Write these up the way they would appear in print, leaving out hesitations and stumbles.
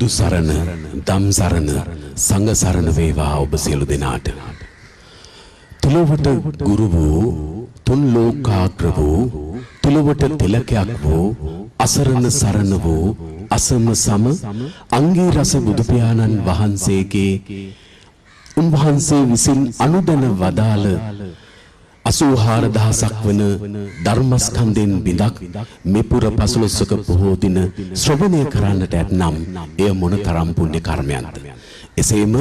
බුදු සරණ, දම් සරණ, සංඝ සරණ වේවා ඔබ සියලු දෙනාට. තුලවට ගුරු වූ, තුන් ලෝකාග්‍ර වූ, තුලවට තිලකයක් වූ, අසරණ සරණ වූ, අසම සම අංගී රස බුදු පියාණන් වහන්සේගේ උන්වහන්සේ විසින් අනුදැන වදාළ 84000ක් වන ධර්මස්කන්ධෙන් බිඳක් මෙපුර 15ක පොහෝ දින ශ්‍රවණය කරන්නට ඇතනම් එය මොනතරම් පුණ්‍ය කර්මයක්ද. එසේම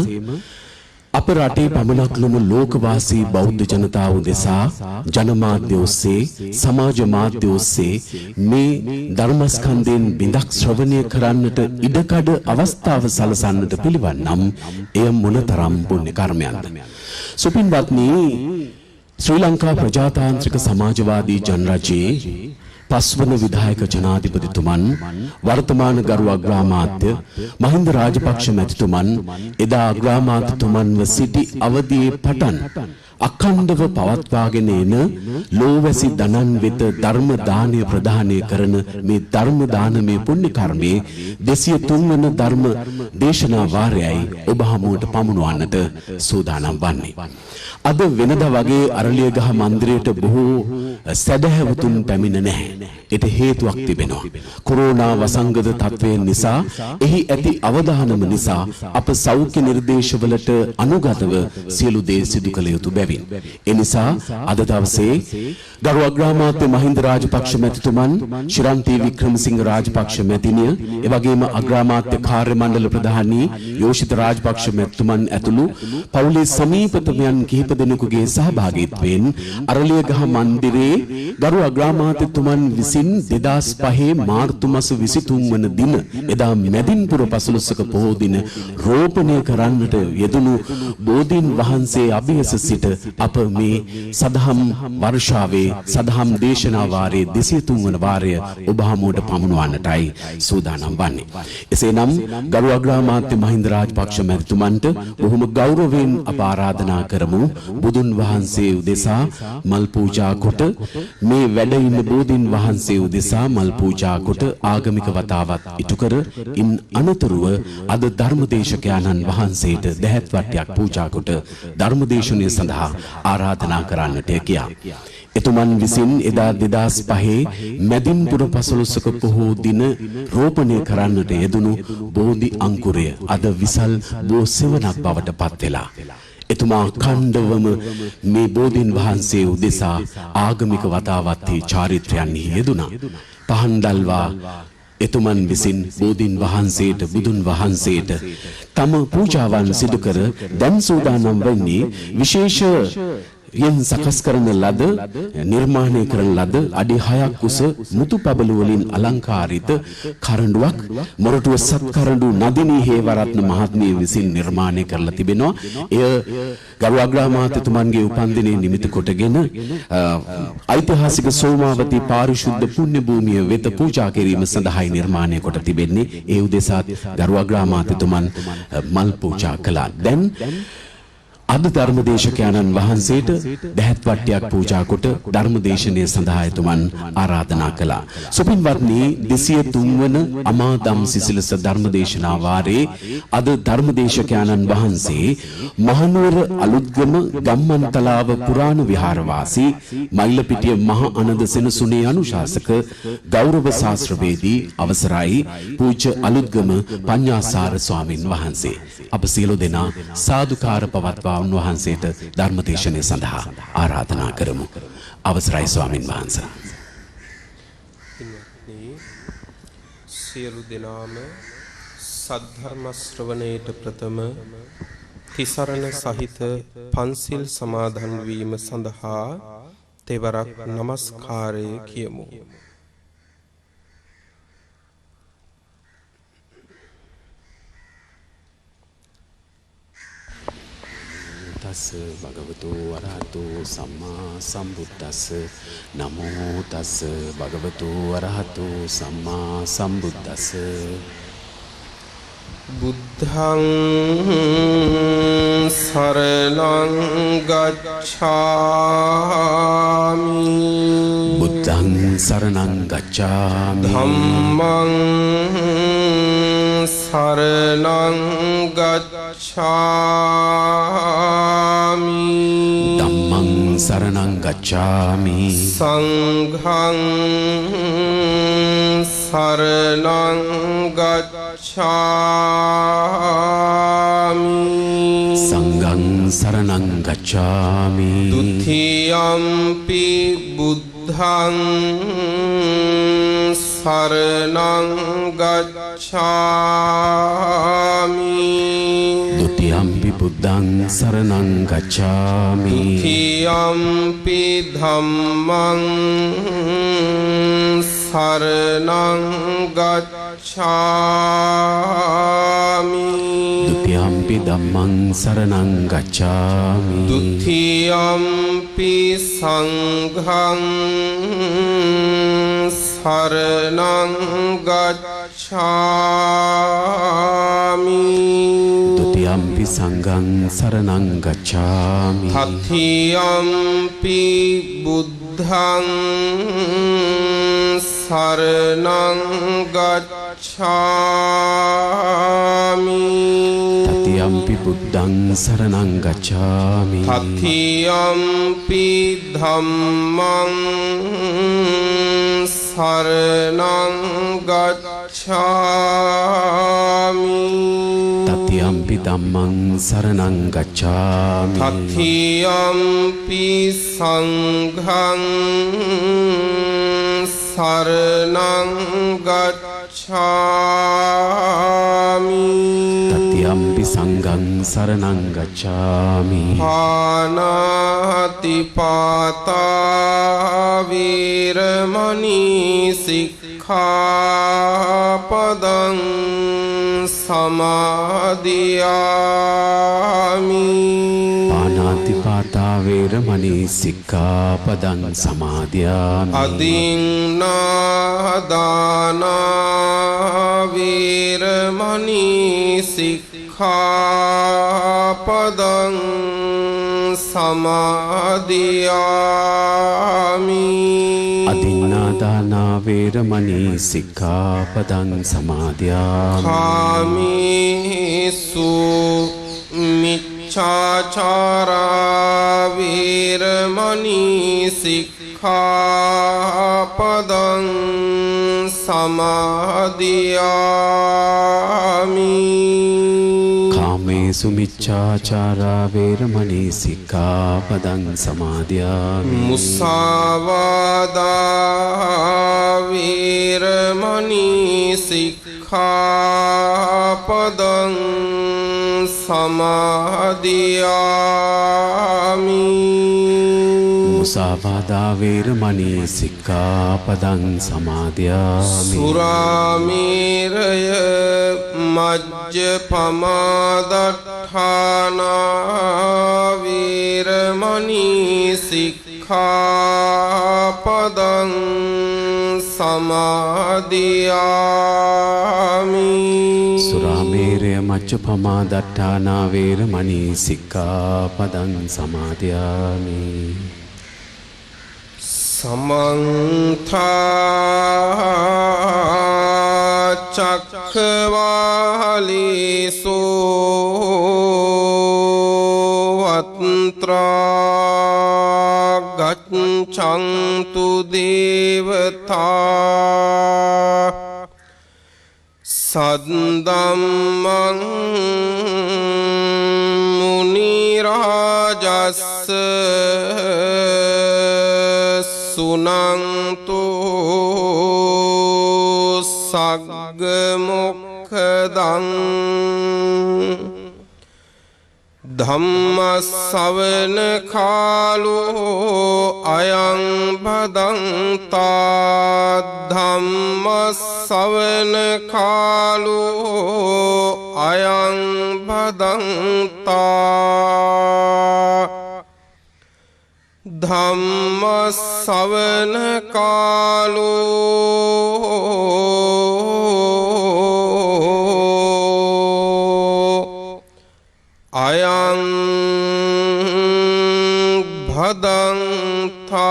අප රටේ පමණක් නොම ලෝකවාසී බෞද්ධ ජනතාව දෙසා ජනමාධ්‍ය ඔස්සේ සමාජ මාධ්‍ය ඔස්සේ මේ ධර්මස්කන්ධයෙන් බිඳක් ශ්‍රවණය කරන්නට ඉඩකඩ අවස්ථාව සලසන්නට පිළිවන්නම් එය මොනතරම් පුණ්‍ය කර්මයක්ද. සුපින්වත්නි, ශ්‍රී ලංකා ප්‍රජාතාන්ත්‍රික සමාජවාදී ජනරජයේ පස්වන විධායක ජනාධිපතිතුමන් වර්තමාන ගරු අග්‍රාමාත්‍ය මහින්ද රාජපක්ෂ මැතිතුමන් එදා අග්‍රාමාත්‍යතුමන්ව සිටි අවදියේ පටන් අඛණ්ඩව පවත්වාගෙන එන ලෝවැසි දනන් වෙත ධර්ම දානය ප්‍රදානය කරන මේ ධර්ම දානමය පුණ්‍ය කර්මයේ 203 වන ධර්ම දේශනා වාරයයි ඔබ හමුවට පමුණුවන්නට සූදානම් වන්නේ. අද වෙනදා වගේ අරලියගහ මන්දිරයට බොහෝ සැදැහැවතුන් පැමිණ නැහැ. ඒට හේතුවක් තිබෙනවා. කොරෝනා වසංගත තත්වයන් නිසා, එහි ඇති අවදානම නිසා අප සෞඛ්‍ය නිර්දේශවලට අනුගතව සියලු දේ සිදු කළ යුතු බැවින්. ඒ නිසා අද දවසේ ගරු අග්‍රාමාත්‍ය මහින්ද රාජපක්ෂ මැතිතුමන්, ශිරන්තී වික්‍රමසිංහ රාජපක්ෂ මැතිණිය, එවැගේම අග්‍රාමාත්‍ය කාර්ය මණ්ඩල ප්‍රධානී යෝෂිත රාජපක්ෂ මැතිතුමන් ඇතුළු පවුලේ සමීපතමයන් කිහිප දෙනෙකුගේ සහභාගීත්වයෙන් අරලියගහ මන්දිරයේ ගරු අග්‍රාමාත්‍යතුමන් විසින් 2005 මාර්තු මාස 23 වන දින එදා මැදින්පුර 15ක පොහෝ දින රෝපණය කරන්නට යෙදුණු බෝධීන් වහන්සේ අභියස සිට අප මේ සදහම් වර්ෂාවේ සදහම් දේශනා වාරයේ 203 වන වාරය ඔබ හමුවට පමුණුවන්නටයි සූදානම් වන්නේ. එසේනම් ගරු අග්‍රාමාත්‍ය මහින්ද රාජපක්ෂ මැතිතුමන්ට බොහොම ගෞරවයෙන් අප ආරාධනා කරමු බුදුන් වහන්සේ උදෙසා මල් පූජා කොට මේ වැඩ ඉන්න බෝධීන් වහන්සේ උදෙසා මල් පූජා කොට ආගමික වතාවත් ඉටු කර ඉන් අනතුරුව අද ධර්මදේශකයන්න් වහන්සේට දැහැත් වට්ටියක් පූජා කොට ධර්මදේශනය සඳහා ආරාධනා කරන්නට ගියා. එතුමන් විසින් එදා 2005 මැදින්පුර 15ක පොහෝ දින රෝපණය කරන්නට යෙදුණු බෝධි අංකුරය අද විසල් බෝ සෙවණක් බවට පත් වෙලා. එතුමා අඛණ්ඩවම මේ බෝධීන් වහන්සේ උදෙසා ආගමික වතාවත්හි චාරිත්‍රයන්හි යෙදුණා. පහන් දල්වා එතුමන් විසින් බෝධීන් වහන්සේට, බුදුන් වහන්සේට තම පූජාවන් සිදු කර දැන් සූදානම් වෙන්නේ විශේෂ යෙන් සකස් කරන ලද, නිර්මාණය කරන ලද අඩි 6ක් උස මුතු පබළු වලින් අලංකාරිත කරඬුවක් මොරටුව සත්කරඬු නදිනී හේවරත්න මහත්මිය විසින් නිර්මාණය කරලා තිබෙනවා. එය ගරු අග්‍රාමාත්‍යතුමන්ගේ උපන්දිනයේ නිමිති කොටගෙන ඓතිහාසික සෝමාවතී පාරිශුද්ධ පුණ්‍ය භූමිය වෙත පූජා කිරීම සඳහායි නිර්මාණය කොට තිබෙන්නේ. ඒ උදෙසාත් ගරු අග්‍රාමාත්‍යතුමන් මල් පූජා කළා. දැන් අද ධර්මදේශකයන්න් වහන්සේට දැහැත් වට්ටියක් පූජා කොට ධර්මදේශනය සඳහා එතුමන් ආරාධනා කළා. සුපින්වත්නි, 203 වන අමාදම් සිසිලස ධර්මදේශනා වාරයේ අද ධර්මදේශකයන්න් වහන්සේ මහනුවර අලුත්ගම ගම්මන්තලාව පුරාණ විහාරවාසී මල්ලපිටිය මහ අනද සෙනසුනේ අනුශාසක ගෞරව ශාස්ත්‍රවේදී අවසරයි පූජ්‍ය අලුත්ගම පඤ්ඤාසාර ස්වාමින් වහන්සේ. අප සියලු දෙනා සාදුකාර පවත්වා උන්වහන්සේට ධර්මදේශනය සඳහා ආරාධනා කරමු. අවසරයි ස්වාමින් වහන්සේ. සියලු දෙනාම සද්ධර්ම ශ්‍රවණයට ප්‍රථම තිසරණ සහිත පන්සිල් සමාදන් වීම සඳහා තෙවරක් নমස්කාරය කියමු. තස් භගවතු වරහතු සම්මා සම්බුද්දස්ස නමෝ තස් භගවතු වරහතු සම්මා සම්බුද්දස්ස බුද්ධං සරණං ගච්ඡාමි බුද්ධං සරණං ගච්ඡාමි ධම්මං සරණං ගච්ඡාමි ධම්මං සරණං ගච්ඡාමි සංඝං සරණං ගච්ඡාමි සංඝං සරණං ගච්ඡාමි ဒုတိယံ පි බුද්ධං සරණං ගච්ඡාමි ဒုတိယံ පි බුද්ධං සරණං ගච්ඡාමි ဒုတိယံ පි ධම්මං සරණං ගච්ඡාමි ဒုတိယံ පි ධම්මං සරණං ගච්ඡාමි ဒုတိယံ පි සංඝං සරණං ගච්ඡාමි ဒုတိယံ පි සංඝං සරණං ගච්ඡාමි တတိယံ පි බුද්ධං සරණං ගච්ඡාමි တတိယံ පි බුද්ධං සරණං ගච්ඡාමි တတိယံ පි ධම්මං සරණං ගච්ඡාමි တတိယံ පි ධම්මං සරණං ගච්ඡාමි တတိယံ පි සංඝං සරණං ගච්ඡාමි တတိယံ පි සංඝං සරණං ගච්ඡාමි පානාති පාතා වීරමණී සික්ඛාපදං සමාදියාමි පානාති පාතා වේරමණී සික්ඛාපදං සමාදියාමි අදින්නාදානා වීරමණී සික්ඛාපදං සමාදියාමි අදින්නාදානා වේරමණී සික්ඛාපදං සමාදියාමි කාමේසු මිච්ඡාචාරා වීරමණී සික්ඛාපදං සමාදියාමි කාමේසු මිච්ඡාචාරා වේරමණී සික්ඛාපදං සමාදියාමි මුසාවාදා වීරමණී සික්ඛාපදං සමාදියාමි මුසාවාදා වේරමණී සික්ඛාපදං සමාදියාමි සුරාමේරය මජ්ජපමාදට්ඨානා වීරමණී සික්ඛාපදං සමාදියාමි සුරාමේරය මච්චපමාදට්ඨානා වේරමණී සික්ඛාපදං සමාදියාමි සමන්ත චක්ඛවාලේසු අත්‍රා ගච්ඡන්තු දේවතා සද්දම්මං මුනි රාජස්ස සුනන්තු සග්ග මොක්ඛදං ධම්ම ශ්‍රවණ කාලෝ අයං භදන්තා ධම්ම ශ්‍රවණ කාලෝ අයං භදන්තා ධම්ම ශ්‍රවණ කාලෝ අයං භදන්තා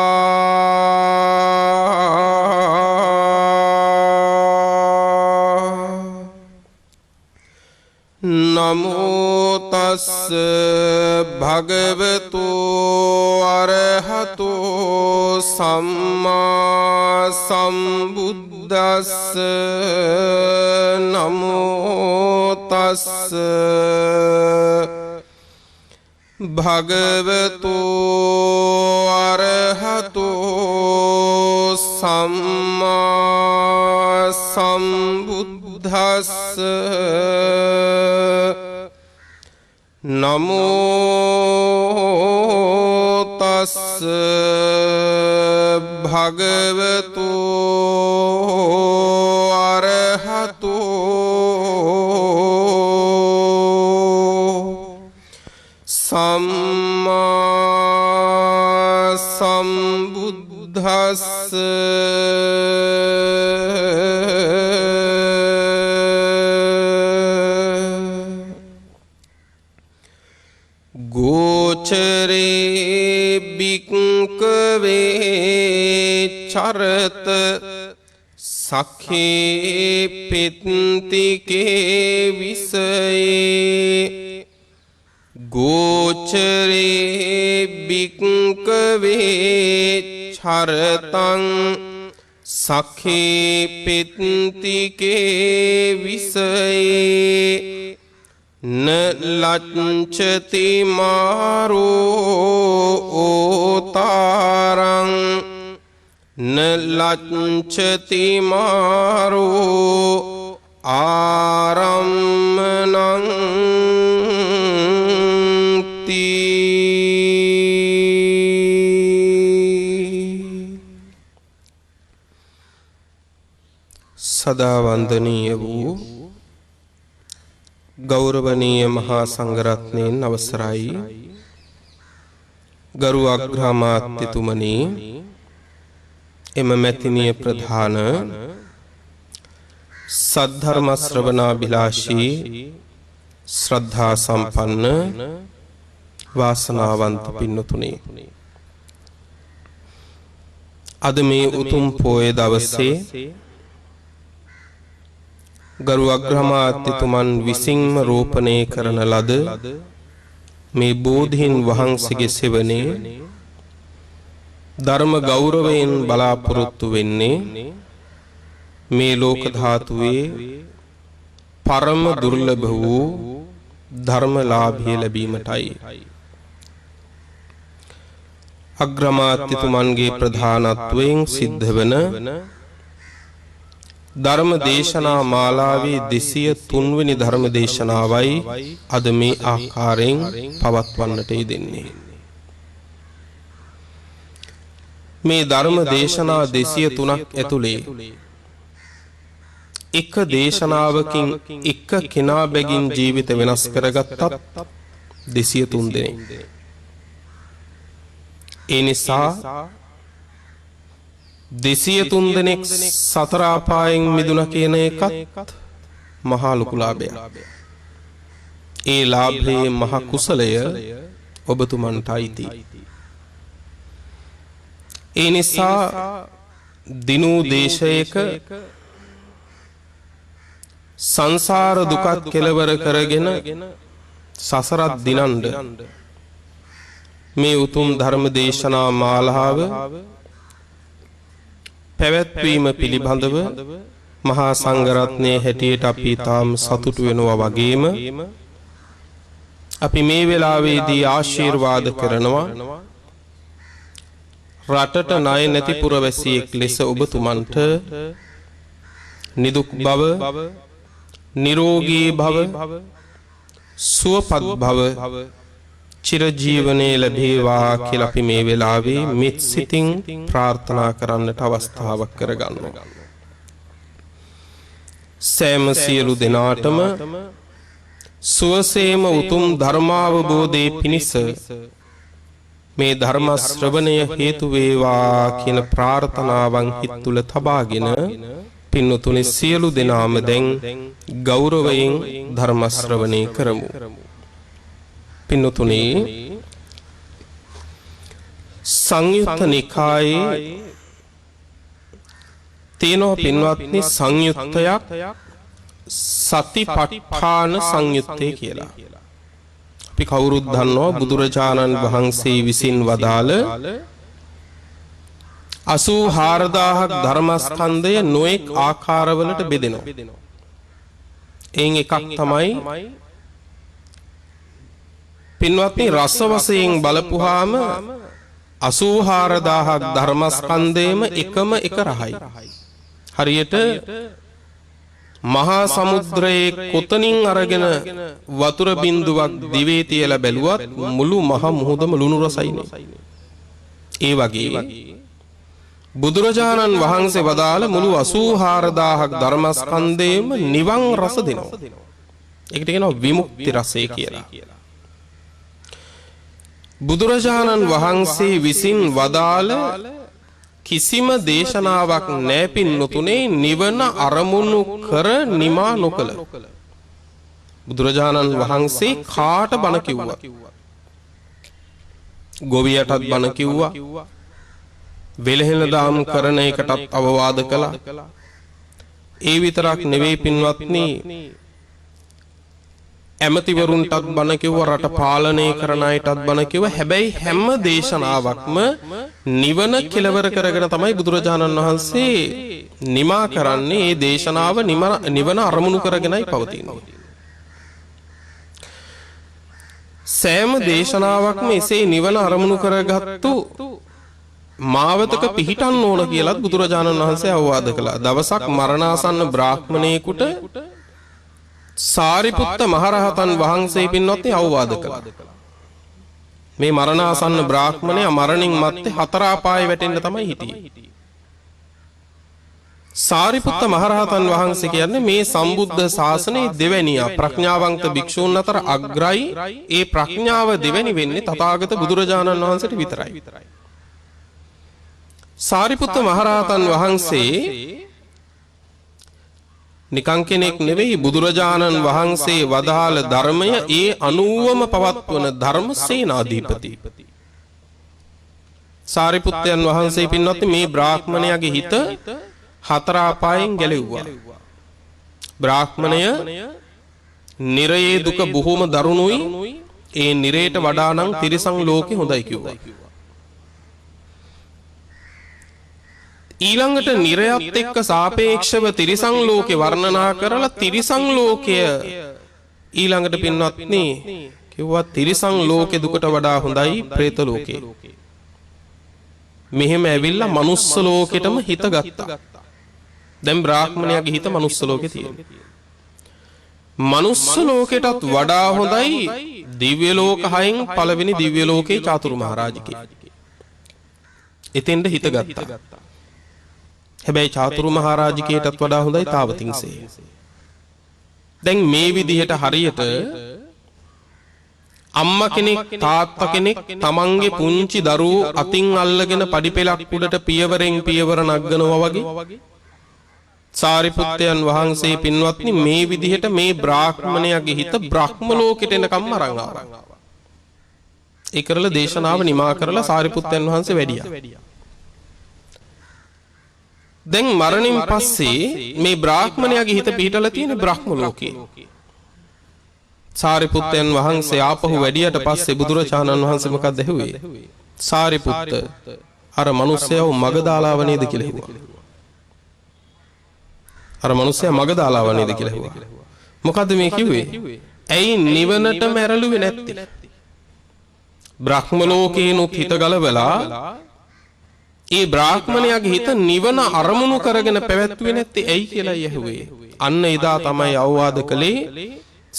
භගවතු අරහතෝ සම්මා සම්බුද්දස්ස නමෝ තස්ස භගවතු අරහතෝ සම්මා සම්බුද්දස්ස නමෝ තස්ස භගවතු අරහතෝ සම්මා සම්බුද්දස්ස ගෝචරේ බික්කවේ චරත සඛේ පෙත්තිකේ විසයේ ගෝචරේ බික්කවේ චරතං සඛේ පෙත්තිකේ විසයේ න ලච්ඡති මාරෝ ඕතාරං න ලච්ඡති මාරෝ ආරම්මනං සදා වන්දනීය වූ ගෞරවනීය මහා සංඝරත්නයන් අවසරයි ගරු අග්‍රාමාත්‍යතුමනි එම මැතිනිය ප්‍රධාන සද්ධර්ම ශ්‍රවණාභිලාෂී ශ්‍රද්ධා සම්පන්න වාසනාවන්ත පින්නතුනි අද මේ උතුම් පොය දවසේ ගරු අග්‍රාමාත්‍යතුමන් විසින්ම රෝපණය කරන ලද මේ බෝධීන් වහන්සේගේ සෙවණේ ධර්ම ගෞරවයෙන් බලාපොරොත්තු වෙන්නේ මේ ලෝක ධාතුවේ පරම දුර්ලභ වූ ධර්මලාභය ලැබීමටයි. අග්‍රාමාත්‍යතුමන්ගේ ප්‍රධානත්වයෙන් සිද්ධ වන ධර්ම දේශනා මාලාවේ 203 වෙනි ධර්ම දේශනාවයි අද මේ ආකාරයෙන් පවත්වන්නට යෙදෙන්නේ. මේ ධර්ම දේශනා 203ක් ඇතුලේ එක දේශනාවකින් එක කෙනා බැගින් ජීවිත වෙනස් කරගත්තත් 203 දෙනෙක්. ඒ නිසා 203 දෙනෙක් සතර අපායෙන් මිදුණ කියන එකත් මහා ලොකු ලාභයක්. ඒ ලාභයේ මහ කුසලය ඔබතුමන්ට අයිති. ඒ නිසා දිනූ දේශයක සංසාර දුකත් කෙලවර කරගෙන සසරත් දිනන්න මේ උතුම් ධර්ම දේශනා මාලාව පැවැත්වීම පිළිබඳව මහා සංඝරත්නයේ හැටියට අපි තාම සතුටු වෙනවා වගේම අපි මේ වෙලාවේදී ආශිර්වාද කරනවා රටට ණය නැති පුරවැසියෙක් ලෙස ඔබතුමන්ට නිදුක් බව නිරෝගී භව සුවපත් භව චිරජීවනයේ ලැබේවා කියලා අපි මේ වෙලාවේ මෙත් සිතින් ප්‍රාර්ථනා කරන්නට අවස්ථාවක් කරගන්නවා. සෑම සියලු දෙනාටම සුවසේම උතුම් ධර්මාවබෝධයේ පිණිස මේ ධර්ම ශ්‍රවණය හේතු වේවා කියන ප්‍රාර්ථනාවන් හිත තුළ තබාගෙන පින්වතුනි සියලු දෙනාම දැන් ගෞරවයෙන් ධර්ම ශ්‍රවණය කරමු. පින්වතුනි සංයුත්ත නිකායේ තියෙනවා පින්වත්නි සංයුත්තයක් සතිපට්ඨාන සංයුත්තේ කියලා. අපි කවුරුත් දන්නවා බුදුරජාණන් වහන්සේ විසින් වදාළ 84000ක් ධර්මස්කන්ධය නොඑක් ආකාරවලට බෙදෙනවා. එයින් එකක් තමයි පින්වත්නි රස වශයෙන් බලපුවාම 84000ක් ධර්මස්කන්ධයේම එකම එක රහයි. හරියට මහා සමුද්‍රයේ කොතනින් අරගෙන වතුර බින්දුවක් දිවේ තියලා බැලුවත් මුළු මහ මුහුදම ලුණු රසයිනේ. ඒ වගේ බුදුරජාණන් වහන්සේ වදාළ මුළු 84000ක් ධර්මස්කන්ධයේම නිවන් රස දෙනවා. ඒකට කියනවා විමුක්ති රසය කියලා. බුදුරජාණන් වහන්සේ විසින් වදාළ කිසිම දේශනාවක් නැහැ පින්නතුනේ නිවන අරමුණු කර නිමා නොකළ. බුදුරජාණන් වහන්සේ කාට බණ කිව්වා? ගොවියටත් බණ කිව්වා. වෙලහෙල දාම් කරන එකටත් අවවාද කළා. ඒ විතරක් නෙවෙයි පින්වත්නි ඇමතිවරුන්ටත් බණ කිව්වා, රට පාලනය කරන අයටත් බණ කිව්වා. හැබැයි හැම දේශනාවක්ම නිවන කෙලවර කරගෙන තමයි බුදුරජාණන් වහන්සේ නිමා කරන්නේ. ඒ දේශනාව නිවන අරමුණු කරගෙනයි පවතින්නේ. සෑම දේශනාවක්ම එසේ නිවන අරමුණු කරගත්තු මාවතක පිහිටන්න ඕන කියලත් බුදුරජාණන් වහන්සේ අවවාද කළා. දවසක් මරණාසන්න බ්‍රාහ්මණයෙකුට සාරිපුත්ත මහරහතන් වහන්සේ පින්වත්නි අවවාද කළා. මේ මරණාසන්න බ්‍රාහ්මණයා මරණින් මත්තේ 4 අපායේ වැටෙන්න තමයි හිටියේ. සාරිපුත්ත මහරහතන් වහන්සේ කියන්නේ මේ සම්බුද්ධ ශාසනයේ දෙවැනියා ප්‍රඥාවන්ත භික්ෂූන් අතර අග්‍රයි. ඒ ප්‍රඥාව දෙවැනි වෙන්නේ තථාගත බුදුරජාණන් වහන්සේට විතරයි. සාරිපුත්ත මහරහතන් වහන්සේ නිකං කෙනෙක් නෙවෙයි. බුදුරජාණන් වහන්සේ වදාළ ධර්මය ඒ අනුවම පවත්වන ධර්ම සේනාධිපති. සාරිපුත්තයන් වහන්සේ පින්වත්නි මේ බ්‍රාහ්මණයාගේ හිත 4 අපායෙන් ගැලෙව්වා. බ්‍රාහ්මණය නිරයේ දුක බොහොම දරුණුයි. ඒ නිරයට වඩා නම් තිරිසන් ලෝකේ හොඳයි කිව්වා. ඊළඟට නිරයත් එක්ක සාපේක්ෂව තිරිසන් ලෝකේ වර්ණනා කරලා තිරිසන් ලෝකය ඊළඟට පින්වත්නි කිව්වා තිරිසන් ලෝකේ දුකට වඩා හොඳයි പ്രേත ලෝකේ. මෙහෙම ඇවිල්ලා මනුස්ස ලෝකෙටම හිත ගත්තා. දැන් බ්‍රාහ්මණයාගේ හිත මනුස්ස ලෝකේ තියෙනවා. මනුස්ස ලෝකෙටත් වඩා හොඳයි දිව්‍ය ලෝක 6න් පළවෙනි දිව්‍ය ලෝකේ චාතුරු මහරජකේ. එතෙන්ද හිත ගත්තා. හැබැයි චාතුරු මහරජකේටත් වඩා හොඳයි තාවතින්සේ. දැන් මේ විදිහට හරියට අම්මා කෙනෙක් තාත්තා කෙනෙක් තමන්ගේ පුංචි දරුවෝ අතින් අල්ලගෙන පඩිපෙලක් උඩට පියවරෙන් පියවර නගනවා වගේ සාරිපුත්තයන් වහන්සේ පින්වත්නි මේ විදිහට මේ බ්‍රාහ්මණයාගේ හිත බ්‍රහ්ම ලෝකෙට එනකම් අරන් ආවා. ඒ කරලා දේශනාව නිමා කරලා සාරිපුත්තයන් වහන්සේ වැඩියා. දැන් මරණින් පස්සේ මේ බ්‍රාහ්මණයාගේ හිත පිහිටලා තියෙන බ්‍රහ්ම ලෝකේ. සාරිපුත්තයන් වහන්සේ ආපහු වැඩියට පස්සේ බුදුරජාණන් වහන්සේ මොකක්ද ඇහුවේ? සාරිපුත්ත අර මිනිස්සයව මග දාලාව නේද කියලා ඇහුවා. අර මිනිස්සයා මග දාලාව නේද කියලා ඇහුවා. මොකද්ද මේ කිව්වේ? ඇයි නිවනට මැරළුවේ නැත්තේ? බ්‍රහ්ම ලෝකේනොත් හිත ගලවලා ඒ බ්‍රාහ්මණයාගේ හිත නිවන අරමුණු කරගෙන පැවැත්වුවේ නැත්තේ ඇයි කියලා ඇහුවේ. අන්න එදා තමයි අවවාද කළේ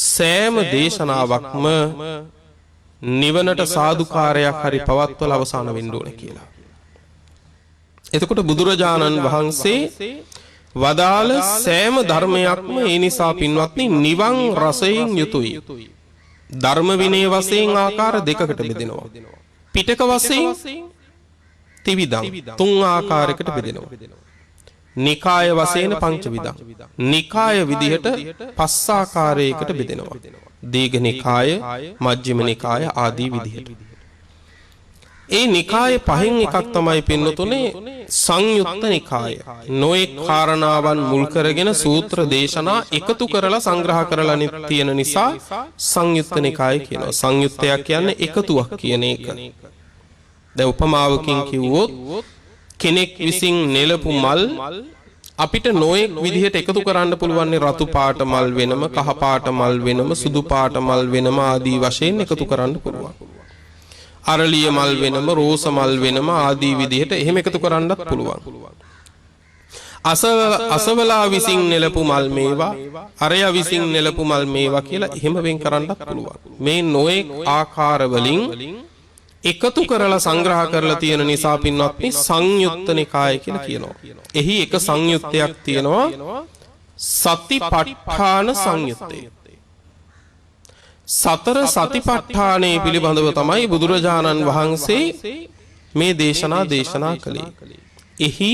සෑම දේශනාවක්ම නිවනට සාදුකාරයක් හරි පවත්වලා අවසන් වෙන්න ඕන කියලා. එතකොට බුදුරජාණන් වහන්සේ වදාළ සෑම ධර්මයක්ම ඒ නිසා පින්වත්නි නිවන් රසයෙන් යුතුයි. ධර්ම විනය වශයෙන් ආකාර දෙකකට බෙදෙනවා. පිටක වශයෙන් ත්‍රිවිධං 3 ආකාරයකට බෙදෙනවා. නිකාය වශයෙන් පංචවිධං. නිකාය විදිහට 5 ආකාරයකට බෙදෙනවා. දීඝ නිකාය, මජ්ක්‍ධිම නිකාය ආදී විදිහට. ඒ නිකායේ පහෙන් එකක් තමයි පින්නතුනේ සංයුත්ත නිකාය. නොඑක් කාරණාවන් මුල් කරගෙන සූත්‍ර දේශනා එකතු කරලා සංග්‍රහ කරලා තියෙන නිසා සංයුත්ත නිකාය කියනවා. සංයුත්තයක් කියන්නේ එකතුවක් කියන එක. දැන් උපමාවකින් කිව්වොත් කෙනෙක් විසින් නෙලපු මල් අපිට නොඑක් විදිහට එකතු කරන්න පුළුවන්. රතු පාට මල් වෙනම, කහ පාට මල් වෙනම, සුදු පාට මල් වෙනම ආදී වශයෙන් එකතු කරන්න පුළුවන්. අරලිය මල් වෙනම, රෝස මල් වෙනම ආදී විදිහට එහෙම එකතු කරන්නත් පුළුවන්. අසවලා විසින් නෙලපු මල් මේවා, අරයා විසින් නෙලපු මල් මේවා කියලා එහෙම වෙන් කරන්නත් පුළුවන්. මේ නොඑක් ආකාර වලින් එකතු කරලා සංග්‍රහ කරලා තියෙන නිසා පින්වත්නි සංයුත්ත නිකාය කියලා කියනවා. එහි එක සංයුත්තයක් තියෙනවා සතිපට්ඨාන සංයුත්තය. සතර සතිපට්ඨානයේ පිළිබඳව තමයි බුදුරජාණන් වහන්සේ මේ දේශනා කළේ. එහි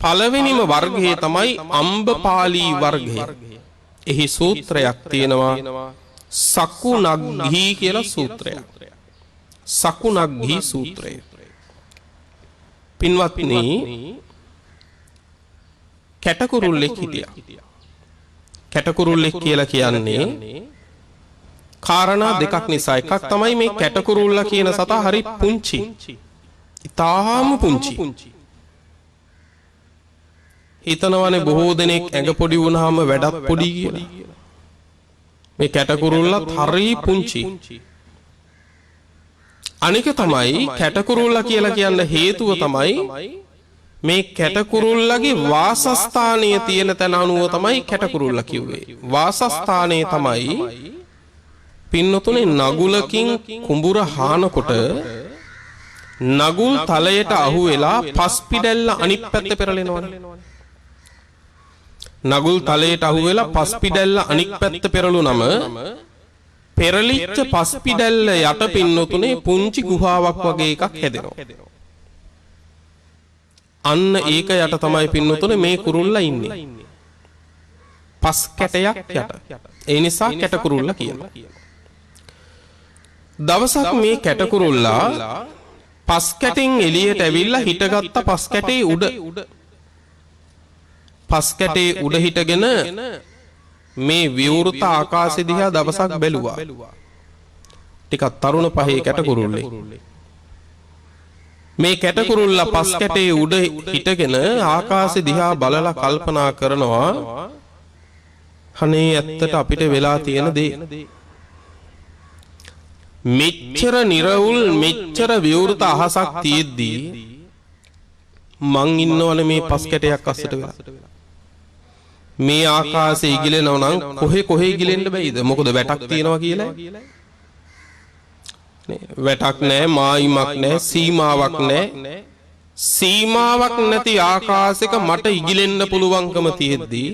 පළවෙනිම වර්ගය තමයි අම්බපාලී වර්ගය. එහි සූත්‍රයක් තියෙනවා සකුණග්ගී කියලා සූත්‍රයක්. සකුණග්ගී සූත්‍රය. පින්වත්නි කැටකුරුල්ලෙක් හිටියා. කැටකුරුල්ලෙක් කියලා කියන්නේ කාරණා දෙකක් නිසා. එකක් තමයි මේ කැටකුරුල්ලා කියන සතා හරි පුංචි. ඊටාම පුංචි. හිතනවනේ බොහෝ දෙනෙක් ඇඟ පොඩි වුණාම වැඩක් පොඩි කියලා. මේ කැටකුරුල්ලත් හරි පුංචි. අනික තමයි කැටකුරුල්ලා කියලා කියන්න හේතුව තමයි මේ කැටකුරුල්ලගේ වාසස්ථානයේ තියෙන තැන අනුව තමයි කැටකුරුල්ලා කිව්වේ. වාසස්ථානයේ තමයි පින්නතුනේ නගුලකින් කුඹුර හානකොට නගුල් තලයට අහු වෙලා පස්පිඩැල්ල අනිත් පැත්ත පෙරලෙනවනේ. නගුල් තලයට අහු වෙලා පස්පිඩැල්ල අනිත් පැත්ත පෙරළුනම පෙරලිච්ච පස්පිඩැල්ල යට පින්නතුනේ පුංචි ගුහාවක් වගේ එකක් හැදෙනවා. අන්න ඒක යට තමයි පින්නතුනේ මේ කුරුල්ලා ඉන්නේ. පස් කැටයක් යට. ඒ නිසා කැටකුරුල්ලා කියනවා. දවසක් මේ කැටකුරුල්ලා පස් කැටෙන් එළියට ඇවිල්ලා හිටගත්ත පස් කැටේ උඩ. පස් කැටේ උඩ හිටගෙන මේ විවෘත ආකාශය දිහා දවසක් බැලුවා. ටිකක් තරුණ පහේ කැටකුරුල්ලේ. මේ කැටකුරුල්ලා පස් කැටේ උඩ හිටගෙන ආකාශය දිහා බලලා කල්පනා කරනවා අනේ ඇත්තට අපිට වෙලා තියෙන දේ. මෙච්චර නිර්වුල් මෙච්චර විවෘත අහසක් තියෙද්දී මං ඉන්නවනේ මේ පස් කැටයක් අස්සට වෙලා. මේ ආකාශය ඉගිලෙනව නම් කොහේ ඉගිලෙන්න බැයිද? මොකද වැටක් තියනවා කියලා. වැටක් නැහැ, මායිමක් නැහැ, සීමාවක් නැහැ. සීමාවක් නැති ආකාශයක මට ඉගිලෙන්න පුළුවන්කම තියෙද්දී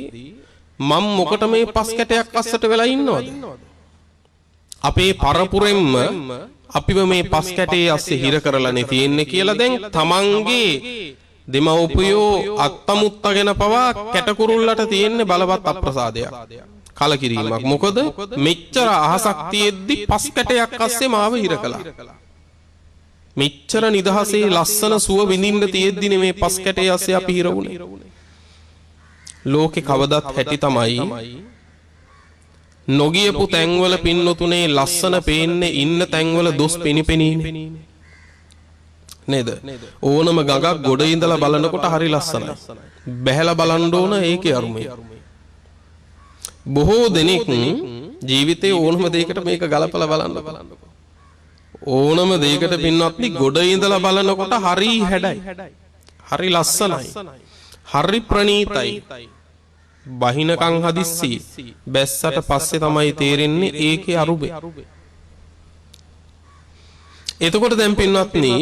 මම මොකට මේ පස් කැටයක් අස්සට වෙලා ඉන්නවද? අපේ පරපුරෙන්ම අපිව මේ පස් කැටේ අස්සේ හිර කරලානේ තියෙන්නේ කියලා දැන් තමන්ගේ දෙමව්පියෝ අත්තමුත්තගෙන පවා කැටකුරුල්ලට තියෙන්නේ බලවත් අප්‍රසාදයක්. කලකිරීමක්. මොකද මෙච්චර අහසක් තියෙද්දි පස් කැටයක් අස්සේ මාව හිර කළා. මෙච්චර නිදහසේ ලස්සන සුව විඳින්න තියෙද්දිනේ මේ පස් කැටේ අස්සේ අපි හිර වුණේ. ලෝකේ කවදත් හැටි තමයි නොගියපු තැන්වල පින්නතුනේ ලස්සන පේන්නේ ඉන්න තැන්වල දොස් පෙනිපෙනීනේ නේද? ඕනම ගඟක් ගොඩ ඉඳලා බලනකොට හරි ලස්සනයි. බැහැලා බලන්න ඕන ඒකේ අරුමේ. බොහෝ දෙනෙක් ජීවිතේ ඕනම දෙයකට මේක ගලපලා බලන්න. ඕනම දෙයකට පින්වත්නි ගොඩ ඉඳලා බලනකොට හරි හැඩයි. හරි ලස්සනයි. හරි ප්‍රණීතයි. බහිනකම් හදිස්සි බැස්සට පස්සේ තමයි තේරෙන්නේ ඒකේ අරුබේ. එතකොට දැන් පින්වත්නි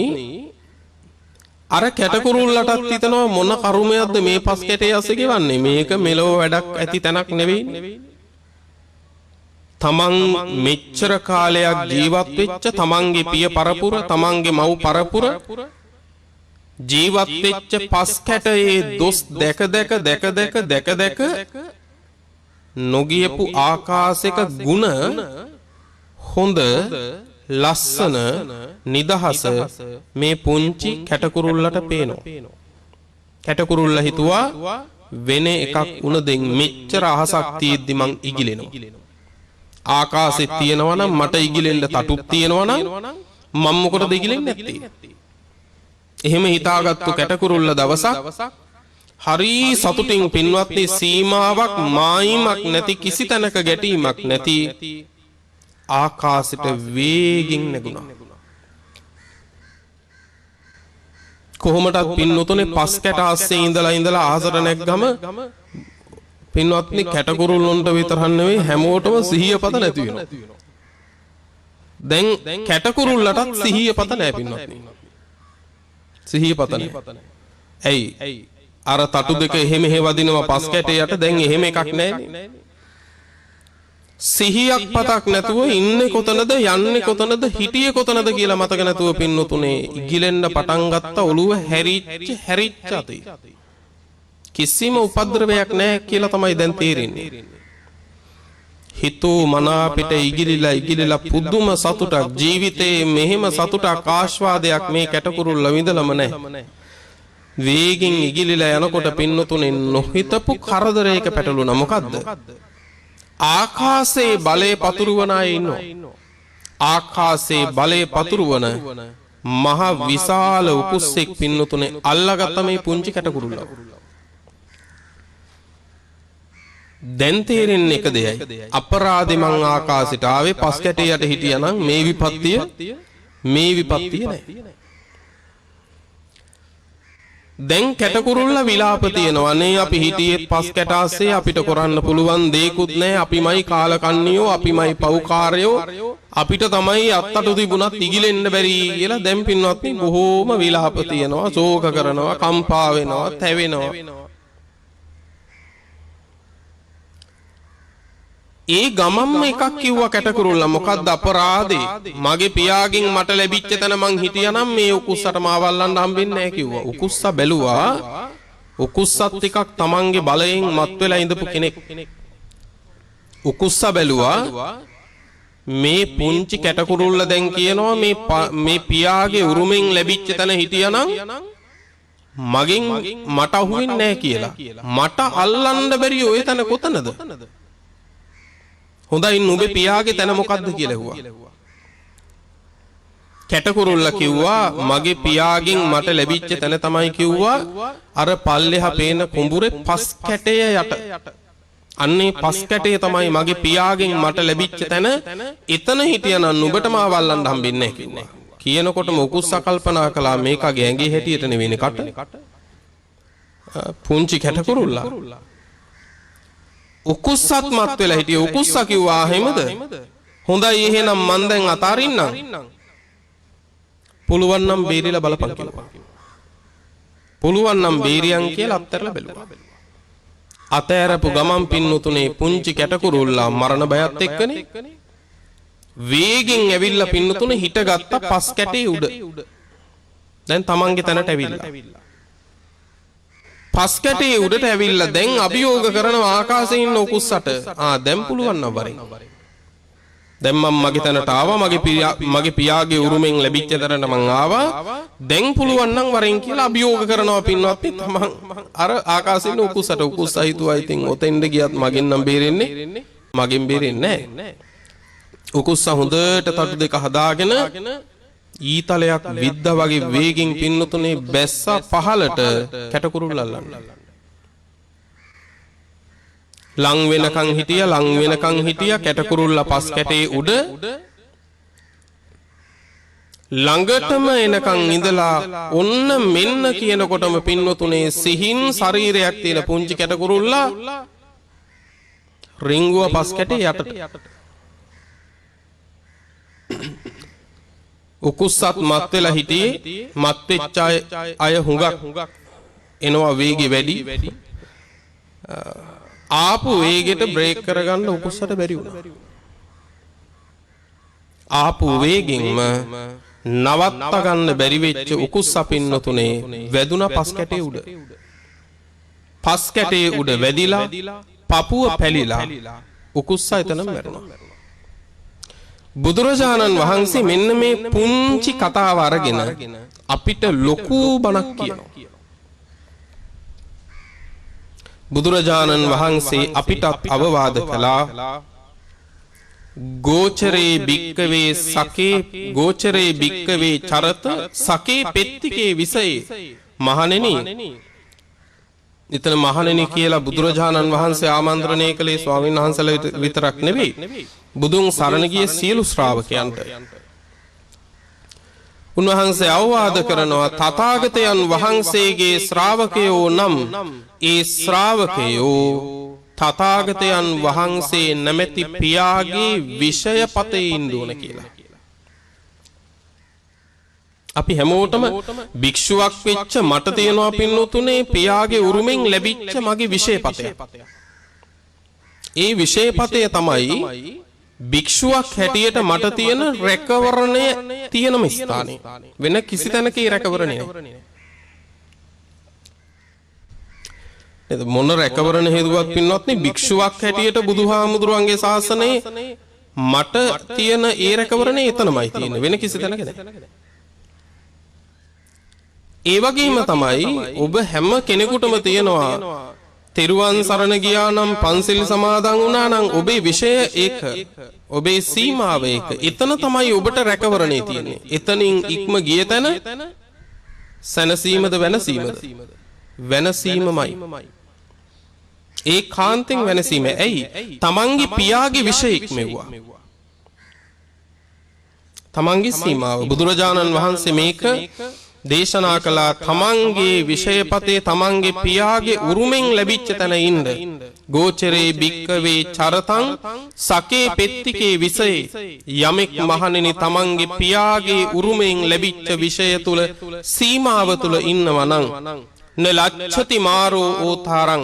අර කැටකුරුල්ලටත් හිතනවා මොන කරුමයක්ද මේ පස් කැටේ අස්සේ ගෙවන්නේ? මේක මෙලෝ වැඩක් ඇති තැනක් නෙවෙයි. තමන් මෙච්චර කාලයක් ජීවත් වෙච්ච තමන්ගේ පිය පරපුර, තමන්ගේ මව් පරපුර ජීවත් වෙච්ච පස් කැටේ දොස් දැක නොගියපු ආකාශයක ගුණ හොඳ ලස්සන නිදහස මේ පුංචි කැටකුරුල්ලට පේනවා. කැටකුරුල්ල හිතුවා වෙන එකක් උන දෙන් මෙච්චර අහසක් තියෙද්දි මං ඉගිලෙනවා. ආකාශෙත් තියෙනවා නම් මට ඉගිලෙන්න තටුක් තියෙනවා නම් මම මොකටද ඉගිලෙන්නේ නැත්තේ? එහෙම හිතාගත්තු කැටකුරුල්ල දවසක් හරි සතුටින් පින්වත්නි සීමාවක් මායිමක් නැති කිසි තැනක ගැටීමක් නැති ආකාශයට වේගින් නැගුණා. කොහොමටත් පින්නතුනේ පස් කැට ආස්සේ ඉඳලා අහසට නැග්ගම පින්වත්නි කැටකුරුල්ලොන්ට විතරක් නෙවෙයි හැමෝටම සිහිය පත නැති වෙනවා. දැන් කැටකුරුල්ලටත් සිහිය පත නැහැ පින්වත්නි. සිහිය පත නැහැ. ඇයි? අර තටු දෙක එහෙම වදිනවා පස් කැටයට දැන් එහෙම එකක් නැහැ. සිහියක් පතක් නැතුව ඉන්නේ කොතනද යන්නේ කොතනද හිටියේ කොතනද කියලා මතක නැතුව පින්නතුනේ ඉගිලෙන්න පටන් ගත්ත ඔළුව හැරිච්ච අතේ. කිසිම උපද්‍රවයක් නැහැ කියලා තමයි දැන් තේරෙන්නේ. හිතෝ මනා පිට ඉගිලිලා පුදුම සතුටක් ජීවිතේ මෙහෙම සතුටක් ආස්වාදයක් මේ කැටකුරුල්ල විඳලම නැහැ. වේගින් ඉගිලිලා යනකොට පින්නතුනේ නොහිතපු කරදරයක පැටළුණා. මොකද්ද? ආකාශයේ බලේ පතුරවන අය ඉන්නවා. ආකාශයේ බලේ පතුරවන මහ විශාල උකුස්සෙක් පින්නතුනේ අල්ලගත්ත මේ පුංචි කැටකුරුල්ල. දැන් තේරෙන්නේ එක දෙයයි. අපරාධේ මං ආකාශයට ආවේ පස් කැටයට හිටියානම් මේ විපත්තිය නැහැ. දැන් කැටකුරුල්ල විලාප තියෙනවා නේ අපි හිටියේ පස් කැට ආස්සේ අපිට කරන්න පුළුවන් දේකුත් නැහැ අපිමයි කාලකන්නියෝ අපිමයි පව්කාරයෝ අපිට තමයි අත්තට තිබුණත් ඉගිලෙන්න බැරි කියලා දැන් පින්වත්නි බොහෝම විලාප තියෙනවා ශෝක කරනවා කම්පා වෙනවා තැවෙනවා. ඒ ගමම්ම එකක් කිව්වා කැටකුරුල්ල මොකද්ද අපරාධේ මගේ පියාගෙන් මට ලැබිච්ච තැන මං හිටියානම් මේ උකුස්සට මාවල්ලන්න හම්බෙන්නේ නැහැ කිව්වා. උකුස්ස බැලුවා උකුස්සත් ටිකක් තමන්ගේ බලයෙන් මත් වෙලා ඉඳපු කෙනෙක්. උකුස්ස බැලුවා මේ පුංචි කැටකුරුල්ල දැන් කියනවා මේ පියාගේ උරුමෙන් ලැබිච්ච තැන හිටියානම් මගෙන් මට අහුවෙන්නේ නැහැ කියලා. මට අල්ලන්න බැරි ඔය තැන කොතනද? හොඳයි නුඹේ පියාගේ තැන මොකද්ද කියලා ඇහුවා. කැටකුරුල්ල කිව්වා මගේ පියාගෙන් මට ලැබිච්ච තැන තමයි කිව්වා අර පල්ලෙහා පේන කුඹුරේ පස් කැටය යට. අන්නේ පස් කැටය තමයි මගේ පියාගෙන් මට ලැබිච්ච තැන. එතන හිටියනම් නුඹට මාව අල්ලන්න හම්බෙන්නේ නැහැ කිව්වා. කියනකොටම උකුස්ස කල්පනා කළා මේකගේ ඇඟේ හැටියට නෙවෙයිනේ කට. පුංචි කැටකුරුල්ලා උකුස්සත් මත් වෙලා හිටියේ. උකුස්ස කිව්වා එහෙමද? හොඳයි එහෙනම් මං දැන් අතාරින්නම්. පුළුවන් නම් බේරිලා බලපන් කිව්වා. පුළුවන් නම් බේරියන් කියලා අත්හැරලා බැලුවා. අතෑරපු ගමන් පින්නතුනේ පුංචි කැටකුරුල්ලා මරණ බයත් එක්කනේ වේගෙන් ඇවිල්ලා පින්නතුනේ හිටගත්ත පස් කැටේ උඩ. දැන් තමන්ගේ තැනට ඇවිල්ලා. පස් කැටේ උඩට ඇවිල්ලා දැන් අභියෝග කරනවා ආකාශයේ ඉන්න උකුස්සට. දැන් පුළුවන් නම් වරෙන්. දැන් මම මගේ තැනට ආවා මගේ පියාගේ උරුමෙන් ලැබිච්ච තැනට මං ආවා. දැන් පුළුවන් නම් වරෙන් කියලා අභියෝග කරනවා පින්වත්නි තමන් අර ආකාශයේ ඉන්න උකුස්සට. උකුස්ස හිතුවා ඉතින් ඔතෙන්ද ගියත් මගෙන් නම් බේරෙන්නේ මගෙන් බේරෙන්නේ නැහැ. උකුස්ස හොඳට තටු දෙක හදාගෙන ඊතලයක් විද්දා වගේ වේගෙන් පින්නතුනේ බැස්ස පහලට කැටකුරුල්ල අල්ලන්න. ලං වෙනකන් හිටියා කැටකුරුල්ල පස් කැටේ උඩ ළඟටම එනකන් ඉඳලා ඔන්න මෙන්න කියනකොටම පින්නතුනේ සිහින් ශරීරයක් තියෙන පුංචි කැටකුරුල්ලා රිංගුව පස් කැටේ යටට. උකුස්සත් මත් වෙලා හිටියේ මත් වෙච්ච අය හුඟක් එනවා වේගෙ වැඩි. ආපු වේගෙට බ්‍රේක් කරගන්න උකුස්සට බැරි වුණා. ආපු වේගෙන්ම නවත්ත ගන්න බැරි වෙච්ච උකුස්ස පින්නතුනේ වැදුනා පස් කැටේ උඩ. පස් කැටේ උඩ වැදිලා පපුව පැලිලා උකුස්ස එතනම මැරුණා. බුදුරජාණන් වහන්සේ මෙන්න මේ පුංචි කතාව අරගෙන අපිට ලොකු බණක් කියනවා. බුදුරජාණන් වහන්සේ අපිටත් අවවාද කළා ගෝචරේ භික්කවේ සකේ ගෝචරේ භික්කවේ චරත සකේ පෙත්තිකේ විසයේ මහණෙනි. එතන මහණෙනි කියලා බුදුරජාණන් වහන්සේ ආමන්ත්‍රණය කළේ ස්වාමීන් වහන්සේලා විතරක් නෙවෙයි බුදුන් සරණ ගිය සියලු ශ්‍රාවකයන්ට. උන්වහන්සේ අවවාද කරනවා තථාගතයන් වහන්සේගේ ශ්‍රාවකයෝ නම් ඒ ශ්‍රාවකයෝ තථාගතයන් වහන්සේ නැමැති පියාගේ විෂය පතේ ඉන්න ඕන කියලා. අපි හැමෝටම භික්ෂුවක් වෙච්ච මට තියෙනවා පින්නතුනේ පියාගේ උරුමෙන් ලැබිච්ච මගේ විෂය පතය. ඒ විෂය පතය තමයි භික්ෂුවක් හැටියට මට තියෙන රැකවරණය තියෙනම ස්ථානය. වෙන කිසි තැනක ඒ රැකවරණය නැහැ. මොන රැකවරණ හේතුවක් පින්වත්නි භික්ෂුවක් හැටියට බුදුහාමුදුරුවන්ගේ ශාසනයේ මට තියෙන ඒ රැකවරණය එතනමයි තියෙන්නේ. වෙන කිසි තැනක නැහැ. ඒ වගේම තමයි ඔබ හැම කෙනෙකුටම තියෙනවා තෙරුවන් සරණ ගියා නම් පන්සිල් සමාදන් වුණා නම් ඔබේ විෂය ඒක ඔබේ සීමාව ඒක. එතන තමයි ඔබට රැකවරණේ තියෙන්නේ. එතනින් ඉක්ම ගිය තැන සැනසීමද වෙනසීමද? වෙනසීමමයි. ඒ කාන්තෙන් වෙනසීම. ඇයි? තමන්ගේ පියාගේ විෂය ඉක්මෙව්වා. තමන්ගේ සීමාව. බුදුරජාණන් වහන්සේ මේක දේශනා කළා තමන්ගේ විෂයපතේ තමන්ගේ පියාගේ උරුමෙන් ලැබිච්ච තැන ඉන්න. ගෝචරේ භික්කවේ චරතං සකේ පෙත්තිකේ විෂයේ යමෙක් මහණෙනි තමන්ගේ පියාගේ උරුමෙන් ලැබිච්ච විෂය තුල සීමාව තුල ඉන්නවා නම් නලච්ඡති මාරෝ ඕතරං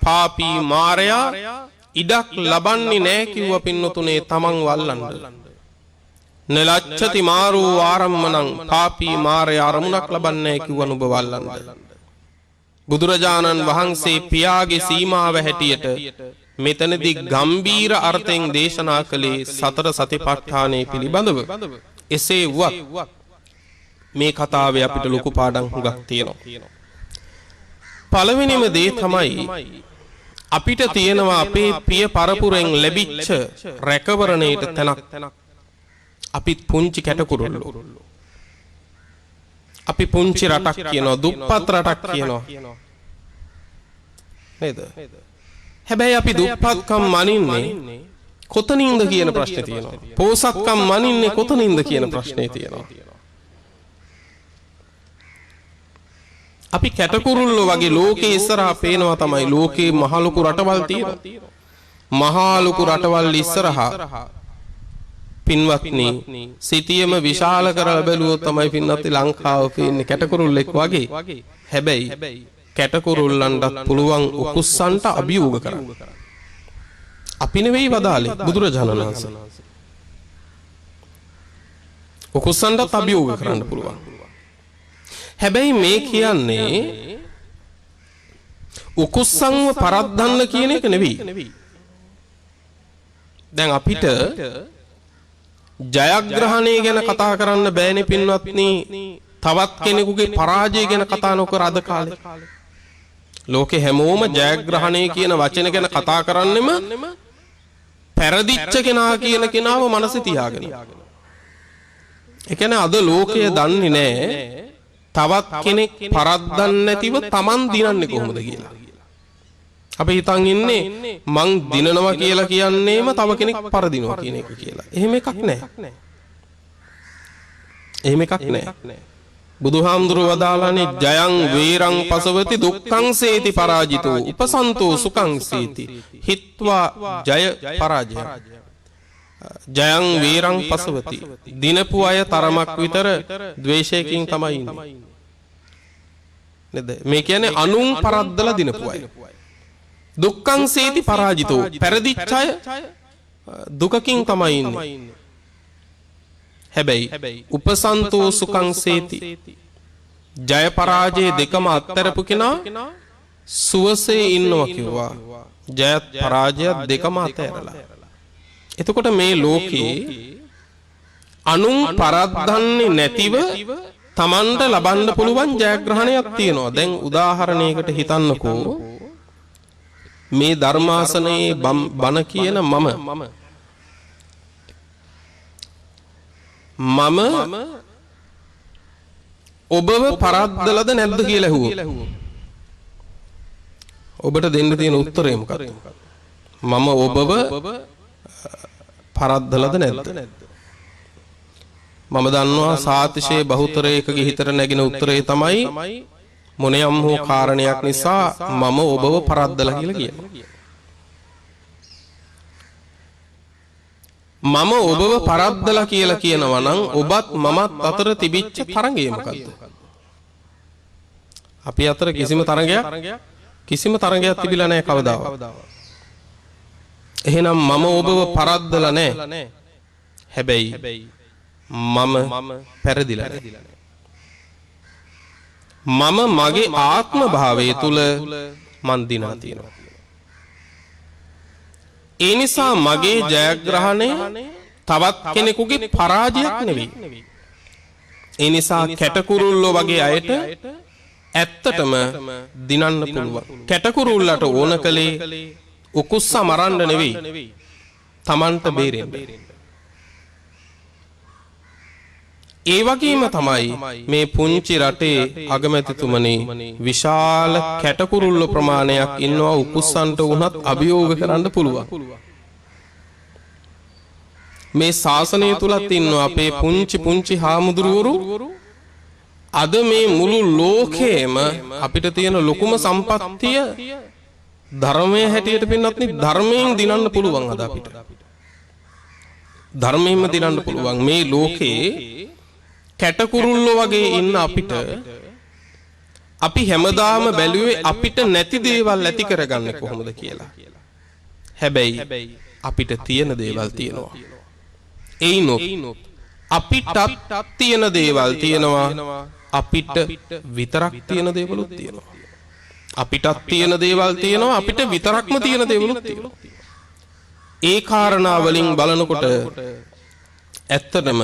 පාපී මාරයා ඉඩක් ලබන්නේ නැහැ කිව්ව පින්නතුනේ තමන් වල්ලන්න. නලච්ඡති මාරෝ ආරම්මණං පාපී මාරයා අරමුණක් ලබන්නේ කිව්වන ඔබ වල්ලන්න. බුදුරජාණන් වහන්සේ පියාගේ සීමාව හැටියට මෙතනදී ගම්බීර අර්ථයෙන් දේශනා කළේ සතර සතිපට්ඨානය පිළිබඳව. එසේ වුවත් මේ කතාවේ අපිට ලොකු පාඩම් හුඟක් තියෙනවා. පළවෙනිම දේ තමයි අපිට තියෙනවා අපේ පිය පරපුරෙන් ලැබිච්ච රැකවරණයට තැනක්. අපිත් පුංචි කැටකුරුල්ලෝ. අපි පුංචි රටක් කියනවා දුප්පත් රටක් කියනවා නේද? හැබැයි අපි දුප්පත්කම් මනින්නේ කොතනින්ද කියන ප්‍රශ්නේ තියෙනවා. පෝසත්කම් මනින්නේ කොතනින්ද කියන ප්‍රශ්නේ තියෙනවා. අපි කැටකුරුල්ලෝ වගේ ලෝකේ ඉස්සරහා පේනවා තමයි ලෝකේ මහ ලොකු රටවල් තියෙනවා. මහා ලොකු රටවල් ඉස්සරහා පින්වත්නි සිටියම විශාල කරලා බැලුවොත් තමයි පින්වත්නි ලංකාව පේන්නේ කැටකුරුල්ලෙක් වගේ. හැබැයි කැටකුරුල්ලන්ටත් පුළුවන් උකුස්සන්ට අභියෝග කරන්න. අපි නෙවෙයි වදාලේ බුදුරජාණන් වහන්සේ. උකුස්සන්ටත් අභියෝග කරන්න පුළුවන්. හැබැයි මේ කියන්නේ උකුස්සන්ව පරද්දන්න කියන එක නෙවෙයි. දැන් අපිට ජයග්‍රහණය ගැන කතා කරන්න බෑනේ පින්වත්නි. තවත් කෙනෙකුගේ පරාජය ගැන කතා නොකර අද කාලේ. ලෝකේ හැමෝම ජයග්‍රහණය කියන වචන ගැන කතා කරන්නෙම පෙරදිච්ච කෙනා කියන කෙනාව මනසේ තියාගෙන. ඒ කියන්නේ අද ලෝකය දන්නේ නැහැ තවත් කෙනෙක් පරද්දන්න නැතිව Taman දිනන්නේ කොහොමද කියලා. අපි හිතන් ඉන්නේ මං දිනනවා කියලා කියන්නේම තව කෙනෙක් පරදිනවා කියන එක කියලා. එහෙම එකක් නැහැ. එහෙම එකක් නැහැ. බුදුහාමුදුරුවෝ වදාළානේ ජයං වේරං පසවති දුක්ඛං සේති පරාජිතෝ උපසන්තෝ සුඛං සේති හිත්වා ජය පරාජය. ජයං වේරං පසවති දිනපු අය තරමක් විතර ද්වේෂයකින් තමයි ඉන්නේ. නේද? මේ කියන්නේ අනුන් පරද්දලා දිනපු අය. දුක්ඛං සේති පරාජිතෝ පෙරදිච්ච අය දුකකින් තමයි ඉන්නේ. හැබැයි උපසන්තෝ සුඛං සේති ජය පරාජය දෙකම අත්තරපු කෙනා සුවසේ ඉන්නවා කිව්වා. ජයත් පරාජයත් දෙකම අතහැරලා. එතකොට මේ ලෝකේ අනුන් පරද්දන්නේ නැතිව තමන්ට ලබන්න පුළුවන් ජයග්‍රහණයක් තියෙනවා. දැන් උදාහරණයකට හිතන්නකෝ මේ ධර්මාසනයේ බණ කියන මම ඔබව පරද්දලද නැද්ද කියලා ඇහුවොත් ඔබට දෙන්න තියෙන උත්තරය මොකක්ද? මම ඔබව පරද්දලද නැද්ද? මම දන්නවා සාතිශය බහුතරයකගේ හිතට නැගෙන උත්තරය තමයි මොනියම් හෝ කාරණයක් නිසා මම ඔබව පරද්දලා කියලා කියනවා. මම ඔබව පරද්දලා කියලා කියනවා නම් ඔබත් මමත් අතර තිබිච්ච තරඟය මොකද්ද? අපි අතර කිසිම තරඟයක් තිබිලා නැහැ කවදාවත්. එහෙනම් මම ඔබව පරද්දලා නැහැ. හැබැයි මම පෙරදිලා නැහැ. මම මගේ ආත්ම භාවය තුල මන් දිනා තියෙනවා. ඒ නිසා මගේ ජයග්‍රහණය තවත් කෙනෙකුගේ පරාජයක් නෙවෙයි. ඒ නිසා කැටකුරුල්ලෝ වගේ අයට ඇත්තටම දිනන්න පුළුවන්. කැටකුරුල්ලට ඕන කලේ උකුස්ස මරන්න නෙවෙයි, Tamanට බේරෙන්න. ඒ වගේම තමයි මේ පුංචි රටේ අගමැතිතුමනි විශාල කැටකුරුල්ල ප්‍රමාණයක් ඉන්නවා උකුස්සන්ට වුණත් අභියෝග කරන්න පුළුවන්. මේ ශාසනය තුලත් ඉන්නවා අපේ පුංචි හාමුදුරුවරු. අද මේ මුළු ලෝකේම අපිට තියෙන ලොකුම සම්පත්තිය ධර්මයේ හැටියට පින්නත් ධර්මයෙන් දිනන්න පුළුවන්. අද අපිට ධර්මයෙන්ම දිනන්න පුළුවන්. මේ ලෝකේ කැටකුරුල්ලෝ වගේ ඉන්න අපිට අපි හැමදාම බැලුවේ අපිට නැති දේවල් ඇති කරගන්නේ කොහොමද කියලා. හැබැයි අපිට තියෙන දේවල් තියෙනවා. ඒනොත් අපිටත් තියෙන දේවල් තියෙනවා. අපිට විතරක් තියෙන දේවලුත් තියෙනවා. අපිටත් තියෙන දේවල් තියෙනවා. අපිට විතරක්ම තියෙන දේවලුත් තියෙනවා. ඒ කාරණා වලින් බලනකොට ඇත්තටම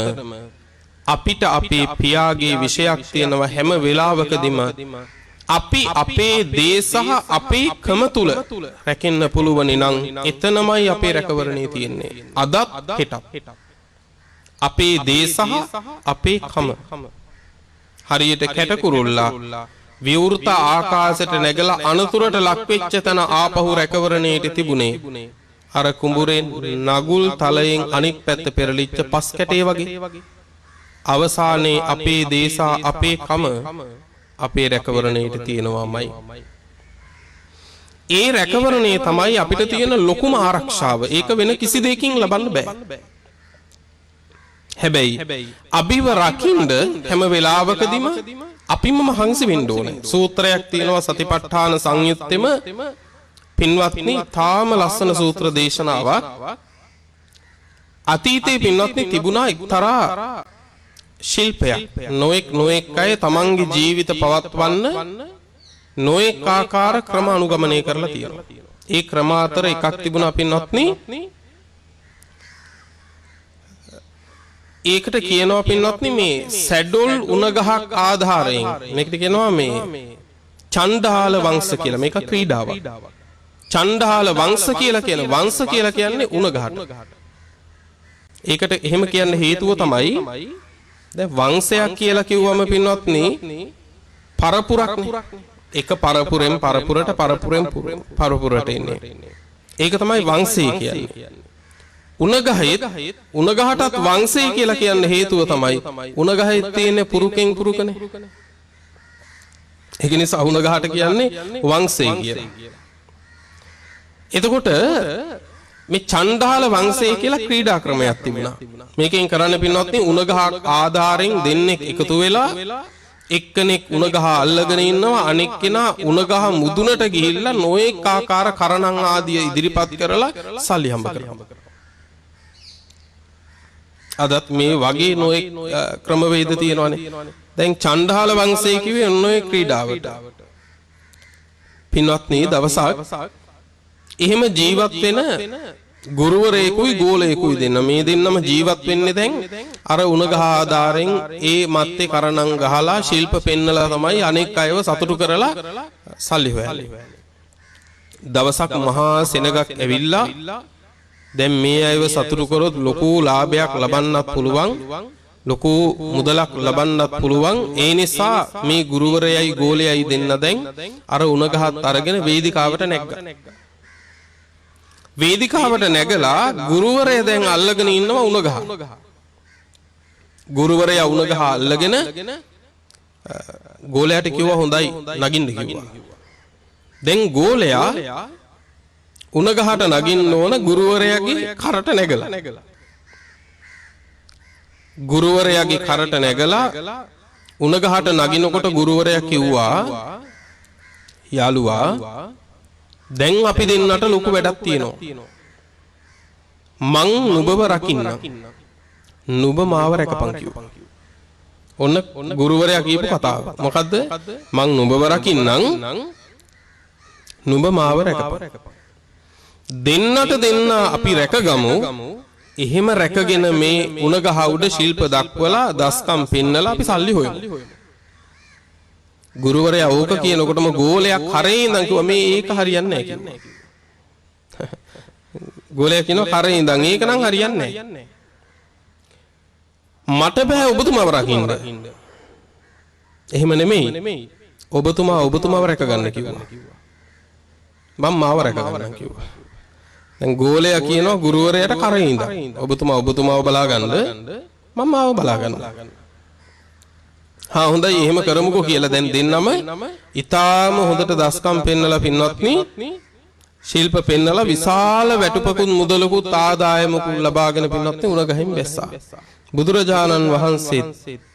අපිට අපේ පියාගේ විශයක් තියෙනවා. හැම වෙලාවකදීම අපි අපේ දේ සහ අපේ කම තුල රැකෙන්න පුළුවනි නම් එතනමයි අපේ රැකවරණේ තියෙන්නේ. අදත් හෙටත් අපේ දේ සහ අපේ කම. හරියට කැටකුරුල්ලා විවෘත ආකාශයට නැගලා අනතුරට ලක් වෙච්ච තැන ආපහු රැකවරණයට තිබුණේ අර කුඹුරෙන් නගුල් තලයෙන් අනික් පැත්ත පෙරලිච්ච පස් කැටේ වගේ. අවසානයේ අපේ දේසා අපේ කම අපේ රැකවරණයට තියෙනවාමයි. ඒ රැකවරණේ තමයි අපිට තියෙන ලොකුම ආරක්ෂාව. ඒක වෙන කිසි දෙයකින් ලබන්න බෑ. හැබැයි අභිව රකින්න හැම වෙලාවකදීම අපිම මහන්සි වෙන්න ඕනේ. සූත්‍රයක් තියෙනවා සතිපට්ඨාන සංයුත්තෙම පින්වත්නි තාම ලස්සන සූත්‍ර දේශනාවක්. අතීතයේ පින්වත්නි තිබුණා එක්තරා ශිල්පයක්. නොඑක් අය තමන්ගේ ජීවිත පවත්වන්න නොඑක් ආකාර ක්‍රම අනුගමනය කරලා තියෙනවා. ඒ ක්‍රම අතර එකක් තිබුණා පින්වත්නි. ඒකට කියනවා පින්වත්නි මේ සැඩොල් උණ ගහක් ආධාරයෙන් මේකට කියනවා මේ චණ්ඩාල වංශ කියලා. මේක ක්‍රීඩාවක්. චණ්ඩාල වංශ කියලා කියන වංශ කියලා කියන්නේ උණ ගහට. ඒකට එහෙම කියන්න හේතුව තමයි දැන් වංශයක් කියලා කිව්වම පින්වත්නි පරපුරක්නේ. එක පරපුරෙන් පරපුරට එන්නේ. ඒක තමයි වංශය කියන්නේ. උණගහටත් වංශය කියලා කියන්න හේතුව තමයි උණගහේ තියෙන පුරුකෙන් පුරුකනේ. ඒක නිසා උණගහට කියන්නේ වංශය කියලා. එතකොට මේ චණ්ඩාල වංශය කියලා ක්‍රීඩා ක්‍රමයක් තිබුණා. මේකෙන් කරන්න පින්නොත් උණගහ ආධාරයෙන් දෙන්නෙක් එකතු වෙලා එක්කෙනෙක් උණගහ අල්ලගෙන ඉන්නවා. අනෙක් කෙනා උණගහ මුදුනට ගිහිල්ලා නොඑක ආකාර කරණම් ආදිය ඉදිරිපත් කරලා සල්ලි හම්බ කරනවා. අදත් මේ වගේ නොඑක් ක්‍රමවේද තියෙනවානේ. දැන් චණ්ඩාල වංශය කිව්වේ නොඑක් ක්‍රීඩාවට. පින්වත්නි දවසක් එහෙම ජීවත් වෙන ගුරුවරයෙකුයි ගෝලයෙකුයි දෙන්න මේ දෙන්නම ජීවත් වෙන්නේ දැන් අර උණ ගහ ආධාරයෙන් ඒ මත්තේ කරණම් ගහලා ශිල්ප පෙන්නලා තමයි අනෙක් අයව සතුටු කරලා සල්ලි හොයන්නේ. දවසක් මහා සෙනගක් ඇවිල්ලා දැන් මේ අයව සතුටු කරොත් ලොකු ලාභයක් ලබන්නත් පුළුවන්. ලොකු මුදලක් ලබන්නත් පුළුවන්. ඒ නිසා මේ ගුරුවරයයි ගෝලයයි දෙන්න දැන් අර උණ ගහත් අරගෙන වේදිකාවට නැග්ගා. වේදිකාවට නැගලා ගුරුවරයා දැන් අල්ලගෙන ඉන්නවා උණ ගහ. ගුරුවරයා උණ ගහ අල්ලගෙන ගෝලයාට කිව්වා හොඳයි නගින්න කිව්වා. දැන් ගෝලයා උණ ගහට නගින්න ඕන ගුරුවරයාගේ කරට නැගලා. ගුරුවරයාගේ කරට නැගලා උණ ගහට නගිනකොට ගුරුවරයා කිව්වා යාළුවා දැන් අපි දෙන්නට ලොකු වැඩක් තියෙනවා. මං නුඹව රකින්න. නුඹ මාව රැකපන් කිව්වා. ඔන්න ගුරුවරයා කියපු කතාව. මොකද්ද? මං නුඹව රකින්නම් නුඹ මාව රැකපන්. දෙන්නට දෙන්න අපි රැකගමු. එහෙම රැකගෙන මේ උණ ගහ උඩ ශිල්ප දක්වලා දස්කම් පෙන්නලා අපි සල්ලි හොයමු. ගුරුවරයා ඕක කියනකොටම ගෝලයා කරේ ඉඳන් කිව්වා මේ ඒක හරියන්නේ නැහැ කිව්වා. ගෝලයා කියනවා කරේ ඉඳන් ඒක නම් හරියන්නේ නැහැ. මට බෑ ඔබතුමාව රකින්න. එහෙම නෙමෙයි. ඔබතුමාව රැක ගන්න කිව්වා. මම මාව රැක ගන්නම් කිව්වා. දැන් ගෝලයා කියනවා ගුරුවරයාට කරේ ඉඳන් ඔබතුමාව බලා ගන්න මම මාව බලා ගන්නවා. හොඳයි එහෙම කරමුකෝ කියලා දැන් දෙන්නම ඊටාම හොඳට දස්කම් පෙන්නලා පින්වත්නි ශිල්ප පෙන්නලා විශාල වැටුපකුත් මුදලකුත් ආදායමකුත් ලබාගෙන පින්වත්නි උණ ගහින් බැස්සා. බුදුරජාණන් වහන්සේ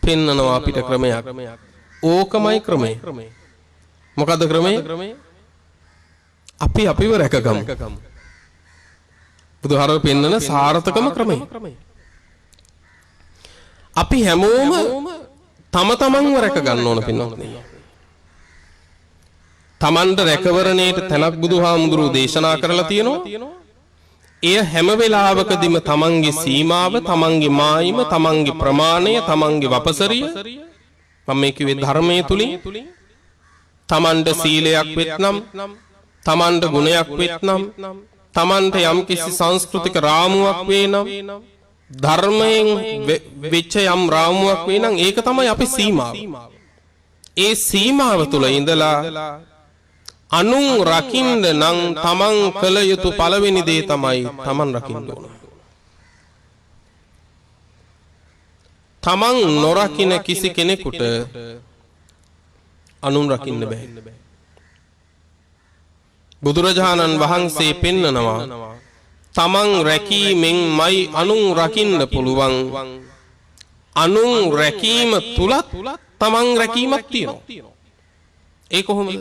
පෙන්නනවා අපිට ක්‍රමයක්. ඕකමයි ක්‍රමය. මොකද්ද ක්‍රමය? අපි අපිව රැකගමු. බුදුහාරව පෙන්නන සාර්ථකම ක්‍රමය. අපි හැමෝම තම තමන්ව රැක ගන්න ඕන පින්වත්නි. තමන්ට රැකවරණයට තැනක් බුදුහාමුදුරුවෝ දේශනා කරලා තියෙනවා. එය හැම වෙලාවකදීම තමන්ගේ සීමාව, තමන්ගේ මායිම, තමන්ගේ ප්‍රමාණය, තමන්ගේ වපසරිය මම මේ කිව්වේ ධර්මයේ තුලින් තමන්ට සීලයක් වෙත්නම්, තමන්ට ගුණයක් වෙත්නම්, තමන්ට යම්කිසි සංස්කෘතික රාමුවක් වේනම්, ධර්මයෙන් වෙච්ච යම් රාමුවක් වේ නම් ඒක තමයි අපේ සීමාව. ඒ සීමාව තුළ ඉඳලා අනුන් රකින්න නම් තමන් කළ යුතු පළවෙනි දේ තමයි තමන් රකින්න ඕන. තමන් නොරකින්න කිසි කෙනෙකුට අනුන් රකින්න බෑ. බුදුරජාණන් වහන්සේ පෙන්නනවා තමන් රැකීමෙන්මයි අනුන් රකින්න පුළුවන්. අනුන් රැකීම තුලත් තමන් රැකීමක් තියෙනවා. ඒ කොහොමද?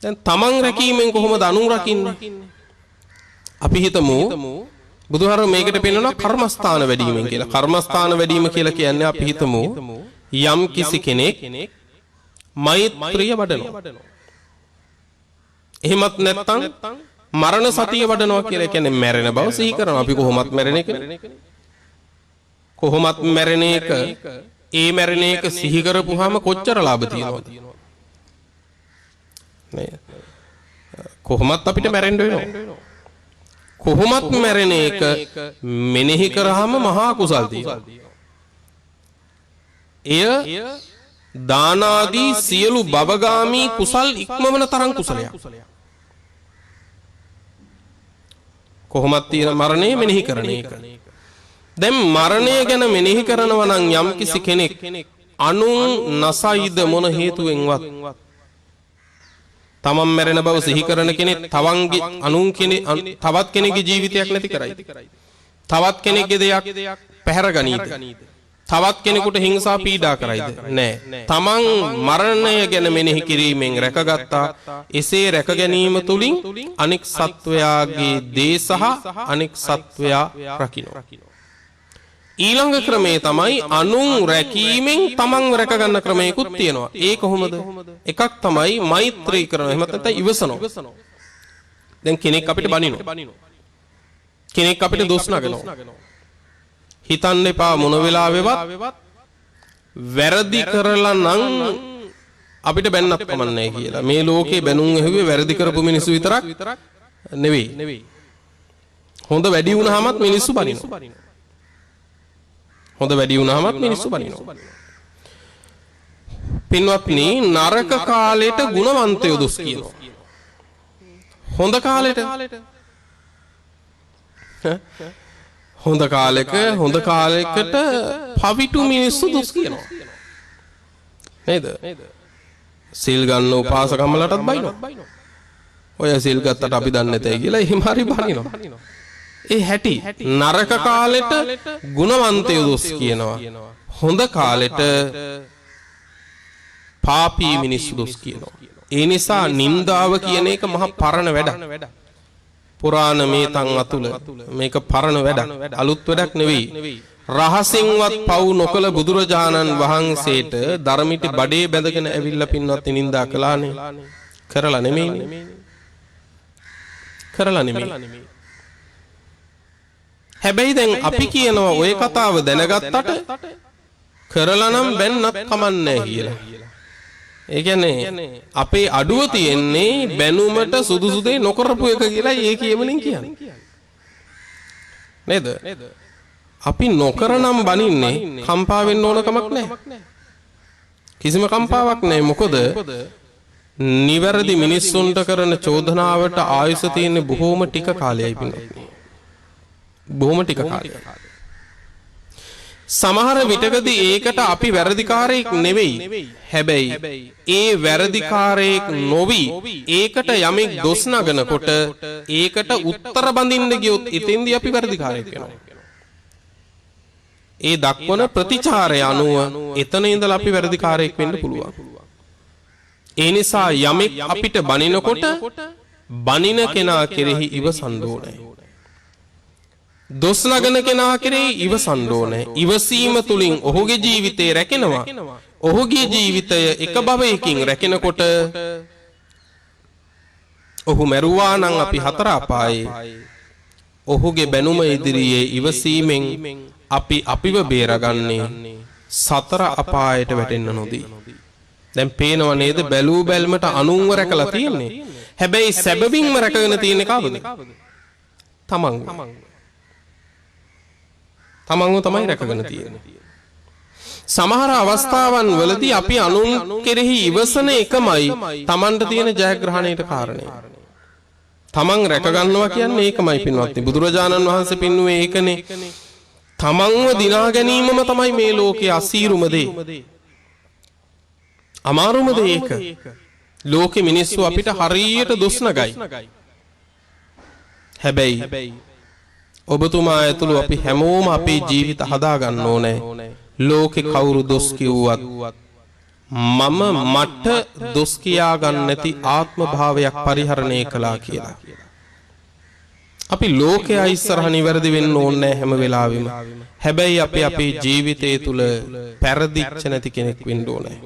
දැන් තමන් රැකීමෙන් කොහොමද අනුන් රකින්නේ? අපි හිතමු බුදුහාර මේකට පෙන්නනවා කර්මස්ථාන වැඩිවීමෙන් කියලා. කර්මස්ථාන වැඩිවීම කියලා කියන්නේ අපි හිතමු යම් කිසි කෙනෙක් මෛත්‍රිය වඩනවා. එහෙමත් නැත්නම් මරණ සතිය වඩනවා කියලා කියන්නේ මැරෙන බව සිහි කරනවා. අපි කොහොමත් මැරෙන එක කොහොමත් මැරෙන එක ඒ මැරෙන එක සිහි කරපුවාම කොච්චර ලාභ තියෙනවද? නේ කොහොමත් අපිට මැරෙන්න වෙනවා. කොහොමත් මැරෙන එක මෙනෙහි කරාම මහා කුසල් තියෙනවා. එය දාන ආදී සියලු භවගාමී කුසල් ඉක්මවන තරම් කුසලයක්. කොහොමත් තියෙන මරණය මෙනෙහි කරන එක. දැන් මරණය ගැන මෙනෙහි කරනවා නම් යම් කිසි කෙනෙක් අනුන් නසයිද මොන හේතුවෙන්වත් තමන් මැරෙන බව සිහි කරන කෙනෙක් තවන්ගේ අනුන් කෙනෙක් තවත් කෙනෙකුගේ ජීවිතයක් නැති කරයිද? තවත් කෙනෙක්ගේ දෙයක් පැහැර ගනීද? තවත් කෙනෙකුට හිංසා පීඩා කරයිද? නෑ. තමන් මරණය ගැන මෙනෙහි කිරීමෙන් රැකගත්තා. එසේ රැක ගැනීම තුලින් අනෙක් සත්වයාගේ දේ සහ අනෙක් සත්වයා රකින්න. ඊළඟ ක්‍රමේ තමයි අනුන් රැකීමෙන් තමන් රැක ගන්න ක්‍රමයකුත් තියෙනවා. ඒ කොහොමද? එකක් තමයි මෛත්‍රී කරනවා. එහෙම නැත්නම් ඉවසනවා. දැන් කෙනෙක් අපිට බනිනවා. කෙනෙක් අපිට දොස් නගනවා. හිතන්න එපා මොන වෙලාවෙවත් වැරදි කරලා නම් අපිට බැන්නත් කමන්නේ කියලා. මේ ලෝකේ බැනුම් ඇහුවේ වැරදි කරපු මිනිස්සු විතරක් නෙවෙයි. හොඳ වැඩි වුණාමත් මිනිස්සු බනිනවා. හොඳ වැඩි වුණාමත් මිනිස්සු බනිනවා. පින්වත්නි නරක කාලෙට ගුණවන්තයෝ දොස් කියනවා. හොඳ කාලෙට හොඳ කාලයකට පවිටු මිනිස්සු දොස් කියනවා. නේද? සිල් ගන්න උපාසකම්මලටත් බයිනවා. ඔය සිල් ගත්තට අපි දන්නේ නැතයි කියලා එහෙම හරි බනිනවා. ඒ හැටි නරක කාලෙට ගුණවන්තයෝ දොස් කියනවා. හොඳ කාලෙට පාපී මිනිස්සු දොස් කියනවා. ඒ නිසා නින්දාව කියන එක මහා පරණ වැඩක්. පුරාණ මේ තන් අතුල මේක පරණ වැඩක්. අලුත් වැඩක් නෙවෙයි. රහසින්වත් පව් නොකළ බුදුරජාණන් වහන්සේට ධර්මිත බඩේ බැඳගෙන ඇවිල්ලා පින්වත් නින්දා කළානේ. කරලා නෙමෙයි. හැබැයි දැන් අපි කියනවා ওই කතාව දැනගත්තට කරලා නම් බැන්නත් කමන්නේ කියලා. ඒ කියන්නේ අපේ අඩුව තියෙන්නේ බැනුමට සුදුසු දෙය නොකරපු එක කියලා ඒ කියමනින් කියන්නේ. නේද? අපි නොකර නම් බනින්නේ කම්පා වෙන්න ඕන කමක් නැහැ. කිසිම කම්පාවක් නැහැ. මොකද නිවැරදි මිනිස්සුන්ට කරන චෝදනාවට ආයුෂ තියෙන බොහෝම ටික කාලයයි පින්වත්නි. බොහොම ටික කාලයක්. සමහර විටකදී ඒකට අපි වැරදිකාරයෙක් නෙවෙයි. හැබැයි ඒ වැරදිකාරයෙක් නොවි ඒකට යමෙක් දොස් නගනකොට ඒකට උත්තර බඳින්න ගියොත් ඉතින්දී අපි වැරදිකාරයෙක් වෙනවා. ඒ දක්වන ප්‍රතිචාරය අනුව එතන ඉඳලා අපි වැරදිකාරයෙක් වෙන්න පුළුවන්. ඒ නිසා යමෙක් අපිට බනිනකොට බනින කෙනා කෙරෙහි ඉවසන්න ඕනේ. දොස් නගන කෙනා කෙරෙහි ඉවසන්න ඕනේ. ඉවසීම තුලින් ඔහුගේ ජීවිතේ රැකෙනවා. ඔහුගේ ජීවිතය එක භවයකින් රැකෙනකොට ඔහු මැරුවා නම් අපි හතර අපායේ. ඔහුගේ බැනුම ඉදිරියේ ඉවසීමෙන් අපි අපිව බේරගන්නේ සතර අපායට වැටෙන්න නොදී. දැන් පේනව නේද බැලූ බැල්මට අනුන්ව රැකලා තියෙන්නේ. හැබැයි සැබවින්ම රැකගෙන තියෙන්නේ කවුද? තමන්ව තමයි රැකගෙන තියෙන්නේ. සමහර අවස්ථාවන් වලදී අපි අනුන් කෙරෙහි ඉවසන එකමයි තමන්ට තියෙන ජයග්‍රහණයට කාරණය. තමන් රැක ගන්නවා කියන්නේ ඒකමයි පින්වත්නි. බුදුරජාණන් වහන්සේ පින්නුවේ ඒකනේ. තමන්ව දිනා ගැනීමම තමයි මේ ලෝකයේ අසීරුම දේ. අමාරුම දේ ඒක. ලෝකෙ මිනිස්සු අපිට හරියට දොස් නගයි. හැබැයි ඔබතුමා ඇතුළු අපි හැමෝම අපේ ජීවිත හදා ගන්න ඕනේ. ලෝකේ කවුරු දොස් කිව්වත් මට දොස් කියා ගන්න නැති ආත්ම භාවයක් පරිහරණය කළා කියලා. අපි ලෝකයේ ඉස්සරහ නිවැරදි වෙන්න ඕනේ හැම වෙලාවෙම. හැබැයි අපි අපේ ජීවිතය තුල පෙරදිච්ච නැති කෙනෙක් වෙන්න ඕනේ.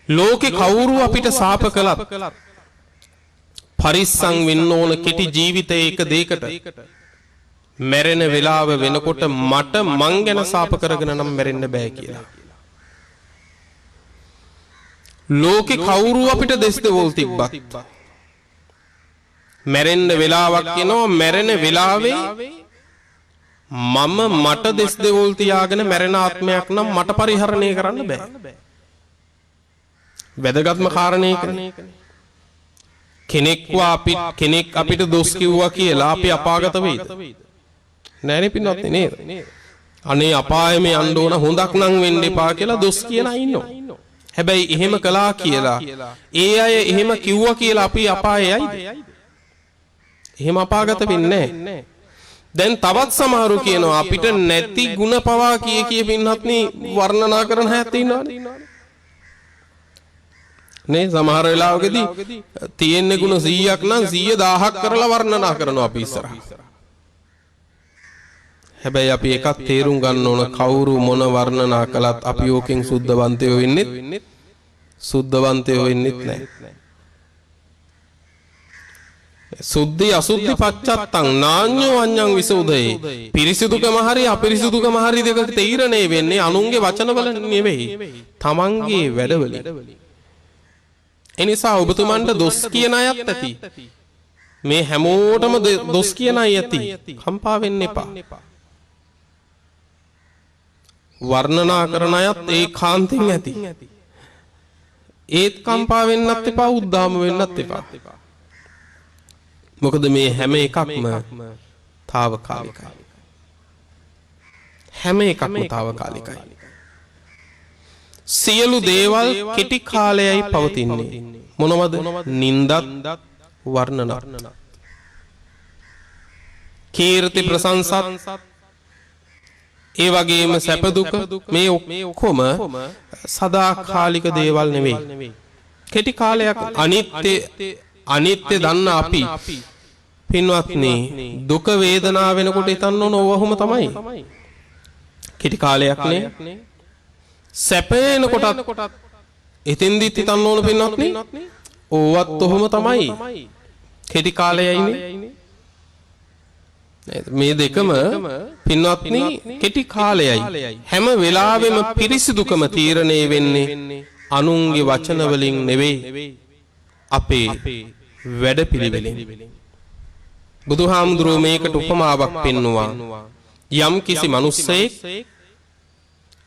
ලෝකේ කවුරු අපිට සාප කළත් පරිස්සම් වෙන්න ඕන කෙටි ජීවිතයේ එක දෙයකට. මැරෙන වෙලාව වෙනකොට මට මං ගැන සාප කරගෙන නම් මැරෙන්න බෑ කියලා. ලෝකේ කවුරු අපිට දෙස් දෙවොල් තිබ්බත් මැරෙන්න වෙලාවක් එනවා. මැරෙන වෙලාවේ මට දෙස් දෙවොල් තියාගෙන මැරෙන ආත්මයක් නම් මට පරිහරණය කරන්න බෑ. වැදගත්ම කාරණේ ඒකනේ. කෙනෙක් අපිට දොස් කිව්වා කියලා අපි අපාගත වෙයිද? නෑනේ පින්වත්නි නේද? අනේ අපායෙම යන්න ඕන හොඳක් නම් වෙන්න එපා කියලා දොස් කියන අය ඉන්නවා. හැබැයි එහෙම කළා කියලා ඒ අය එහෙම කිව්වා කියලා අපි අපායේ යයිද? එහෙම අපාගත වෙන්නේ නැහැ. දැන් තවත් සමහරු කියනවා අපිට නැති ಗುಣ පවා කිය පින්වත්නි වර්ණනා කරන හැත් ඉන්නවනේ. නේ සමහර වෙලාවකදී තියෙන ගුණ 100ක් නම් 100,000ක් කරලා වර්ණනා කරනවා අපි ඉස්සරහ. හැබැයි අපි එකක් තේරුම් ගන්න ඕන කවුරු මොන වර්ණනා කළත් අපි ඕකෙන් සුද්ධවන්තයෝ වෙන්නෙත් නැහැ. සුද්ධි අසුද්ධි පච්චත්තං නාඤ්ඤෝ අඤ්ඤං විසුද්ධේ පිරිසිදුකම හරි අපිරිසිදුකම හරි දෙක තීරණය වෙන්නේ අනුන්ගේ වචනවල නෙවෙයි තමන්ගේ වැඩවලින්. එනිසා ඔබතුමන්ට දොස් කියන අයත් ඇති. මේ හැමෝටම දොස් කියන අය ඇති. කම්පා වෙන්න එපා. වර්ණනා කරන අයත් ඒකාන්තයෙන් ඇති. ඒත් කම්පා වෙන්නත් එපා උද්දාම වෙන්නත් එපා. මොකද මේ හැම එකක්ම తాවකාලිකයි. හැම එකක්ම తాවකාලිකයි. සියලු දේවල් කෙටි කාලයයි පවතින්නේ. මොනවද? නින්දත් වර්ණනත්. කීර්ති ප්‍රශංසත් ඒ වගේම සැප දුක මේ ඔක්කොම සදාකාලික දේවල් නෙවෙයි. කෙටි කාලයක් අනිත්‍ය දන්න අපි පින්වත්නි දුක වේදනාව වෙනකොට හිතන්න ඕන ඕවහම තමයි. කෙටි කාලයක් නේ. සැපේන කොටත් එතෙන්දිත් හිතන්න ඕන පින්වත්නි ඕවත් ඔහොම තමයි. කෙටි කාලයයිනේ. මේ දෙකම පින්වත්නි කෙටි කාලයයි. හැම වෙලාවෙම පිරිසිදුකම තීරණය වෙන්නේ අනුන්ගේ වචන වලින් නෙවෙයි අපේ වැඩපිළිවෙලින්. බුදුහාමුදුරුවෝ මේකට උපමාවක් පෙන්නුවා. යම් කිසි මිනිස්සෙක්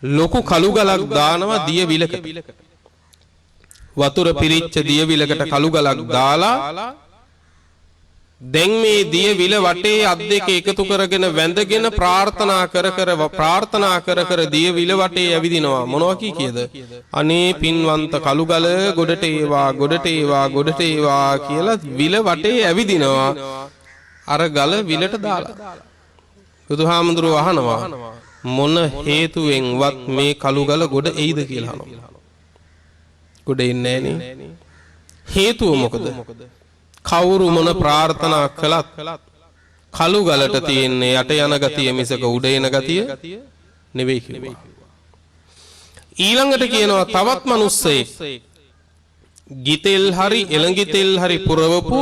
ලොකු කළු ගලක් දානවා දිය විලකට. වතුර පිරිච්ච දිය විලකට කළු ගලක් දාලා දැන් මේ දිය විල වටේ අත් දෙක එකතු කරගෙන වැඳගෙන ප්‍රාර්ථනා කර දිය විල වටේ ඇවිදිනවා. මොනවා කියද? අනේ පින්වන්ත කළු ගල ගොඩට ඒවා කියලා විල වටේ ඇවිදිනවා. අර ගල විලට දාලා. බුදුහාමුදුරුවෝ අහනවා මොන හේතුවෙන්වත් මේ කළු ගල ගොඩ එයිද කියලා අහනවා. ගොඩ එන්නේ නැහනේ. හේතුව මොකද? කවුරු මොන ප්‍රාර්ථනා කළත් කළු ගලට තියෙන්නේ යට යන ගතිය මිසක උඩ එන ගතිය නෙවෙයි කිව්වා. ඊළඟට කියනවා තවත් මිනිස්සෙක් ගිතෙල් හරි එළඟිතෙල් හරි පුරවපු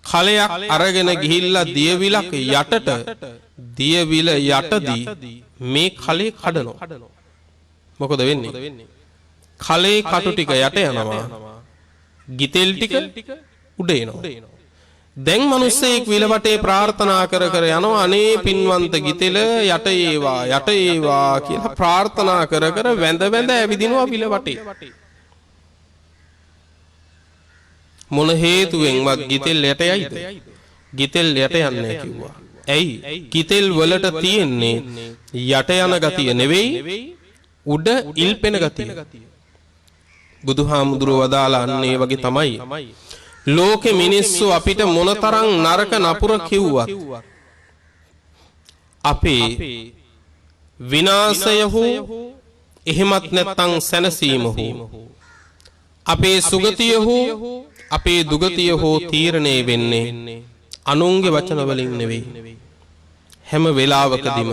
කලයක් අරගෙන ගිහිල්ලා දියවිලක් යටට දියවිල යටදී මේ කලේ කඩනවා. මොකද වෙන්නේ? කලේ කටු ටික යට යනවා. ගිතෙල් ටික උඩ එනවා. දැන් මිනිස්සෙක් විල වටේ ප්‍රාර්ථනා කර යනවා අනේ පින්වන්ත ගිතෙල යට ඒවා කියලා ප්‍රාර්ථනා කර වැඳ ඇවිදිනවා විල වටේ. මොන හේතුවෙන්වත් ගිතෙල් යට යයිද? ගිතෙල් යට යන්නේ කිව්වා. ඇයි? ගිතෙල් වලට තියෙන්නේ යට යන ගතිය නෙවෙයි උඩ ඉල්පෙන ගතිය. බුදුහාමුදුරුවෝ වදාලා අන්නේ වගේ තමයි. ලෝකෙ මිනිස්සු අපිට මොනතරම් නරක නපුර කිව්වත් අපේ විනාශය හෝ එහෙමත් නැත්නම් සැනසීම හෝ අපේ සුගතිය හෝ අපේ දුගතිය හෝ තීරණය වෙන්නේ අනුන්ගේ වචන වලින් නෙවෙයි. හැම වෙලාවකදීම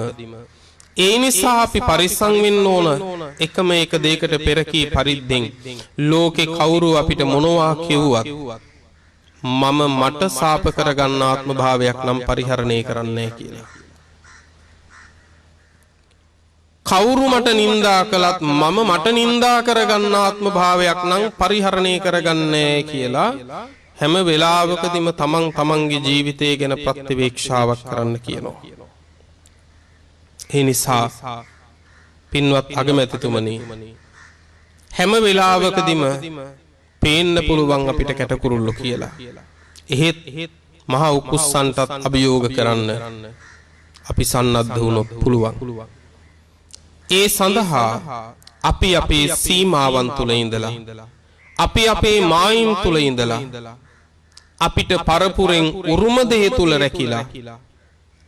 ඒ නිසා අපි පරිස්සම් වෙන්න ඕන එකම එක දෙයකට පෙරකී පරිද්දෙන් ලෝකේ කවුරු අපිට මොනවා කිව්වත් මම මට සාප කරගන්න ආත්ම භාවයක් නම් පරිහරණය කරන්නේ කියලා. කවුරු මට නින්දා කළත් මම මට නින්දා කරගන්න ආත්ම භාවයක් නම් පරිහරණය කරගන්නේ කියලා හැම වෙලාවකදීම තමන්ගේ ජීවිතය ගැන ප්‍රතිවීක්ෂාවක් කරන්න කියනවා. ඒ නිසා පින්වත් අගමැතිතුමනි හැම වෙලාවකදීම පේන්න පුළුවන් අපිට කැටකුරුල්ලෝ කියලා. එහෙත් මහා උකුස්සන්ටත් අභියෝග කරන්න අපි සන්නද්ධ වුණොත් පුළුවන්. ඒ සඳහා අපි අපේ සීමාවන් තුල ඉඳලා අපි අපේ මායිම් තුල ඉඳලා අපිට පරපුරෙන් උරුම දේ තුල රැකිලා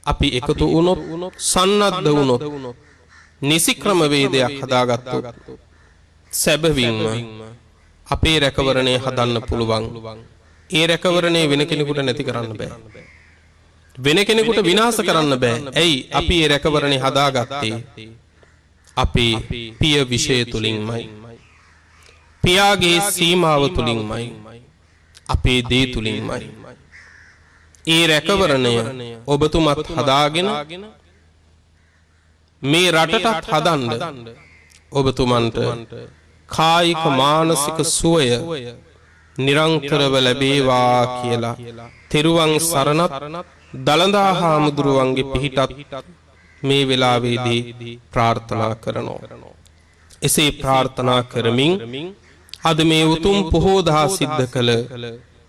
අපි එකතු වුණොත් සන්නද්ධ වුණොත් නිසි ක්‍රම වේදයක් හදාගත්තොත් සැබවින්ම අපේ රැකවරණය හදන්න පුළුවන්. ඒ රැකවරණය වෙන කෙනෙකුට නැති කරන්න බෑ. වෙන කෙනෙකුට විනාශ කරන්න බෑ. ඇයි? අපි ඒ රැකවරණය හදාගත්තේ අපේ පිය විෂය තුලින්මයි. පියාගේ සීමාව තුලින්මයි. අපේ දේ තුලින්මයි. ඒ රැකවරණය ඔබතුමත් හදාගෙන මේ රටටත් හදන්න ඔබතුමන්ට කායික මානසික සුවය නිරන්තරව ලැබේවා කියලා තෙරුවන් සරණත් දළදා හාමුදුරුවන්ගේ පිහිටත් මේ වෙලාවේදී ප්‍රාර්ථනා කරනවා. එසේ ප්‍රාර්ථනා කරමින් අද මේ උතුම් පොහෝ දා සිද්ධ කළ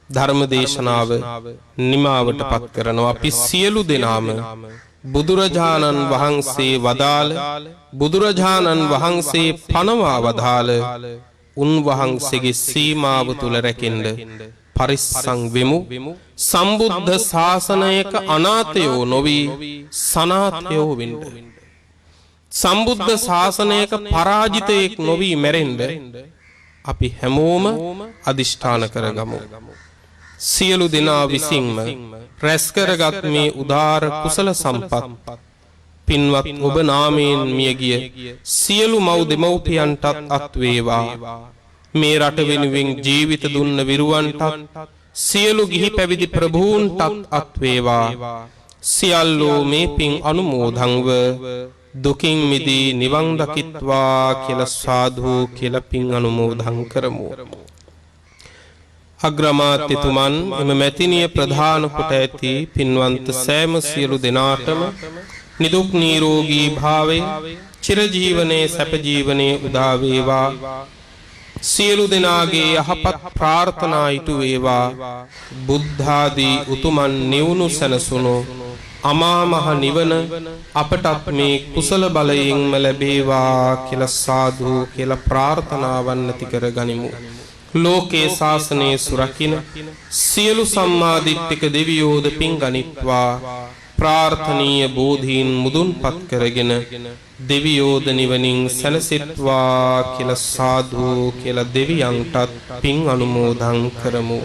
ධර්ම දේශනාව නිමාවට පත් කරනවා. අපි සියලු දෙනාම බුදුරජාණන් වහන්සේ වදාළ බුදුරජාණන් වහන්සේ පනවා වදාළ උන්වහන්සේගේ සීමාව තුල රැකෙන්න පරිස්සම් වෙමු. සම්බුද්ධ ශාසනයක අනාථයෝ නොවි සනාථයෝ වෙන්න. සම්බුද්ධ ශාසනයක පරාජිතයෙක් නොවි මැරෙන්න අපි හැමෝම අදිෂ්ඨාන කරගමු. සියලු දෙනා විසින්ම රැස් කරගත් මේ උදාර කුසල සම්පත් පින්වත් ඔබ නාමයෙන් මියගිය සියලු මව් දෙමව්පියන්ටත් අත් වේවා. මේ රට වෙනුවෙන් ජීවිත දුන්න විරුවන්ටත් සියලු ගිහි පැවිදි ප්‍රභූන්ටත් අත් වේවා. සියල්ලෝ මේ පින් අනුමෝදන්ව දුකින් මිදී නිවන් දකිත්වා කියලා සාදු කියලා පින් අනුමෝදන් කරමු. අග්‍රාමාත්‍යතුමන් එම මැතිනිය ප්‍රධාන කොට ඇති පින්වන්ත සෑම සියලු දෙනාටම නිදුක් නිරෝගී භාවයේ චිරජීවනයේ සැප ජීවනයේ උදා වේවා. සියලු දෙනාගේ යහපත් ප්‍රාර්ථනා ඉටු වේවා. බුද්ධාදී උතුමන් නිවුණු සැනසුණු අමා මහ නිවන අපටත් මේ කුසල බලයෙන්ම ලැබේවා කියලා සාදු කියලා ප්‍රාර්ථනාවන් ඇති කර ගනිමු. ලෝකේ ශාසනයේ සුරකින්න සියලු සම්මාදිට්ඨික දෙවියෝද පින් ගනිත්වා. ප්‍රාර්ථනීය බෝධීන් මුදුන්පත් කරගෙන දෙවියෝද නිවනින් සැනසෙත්වා කියලා සාදු කියලා දෙවියන්ටත් පින් අනුමෝදන් කරමු.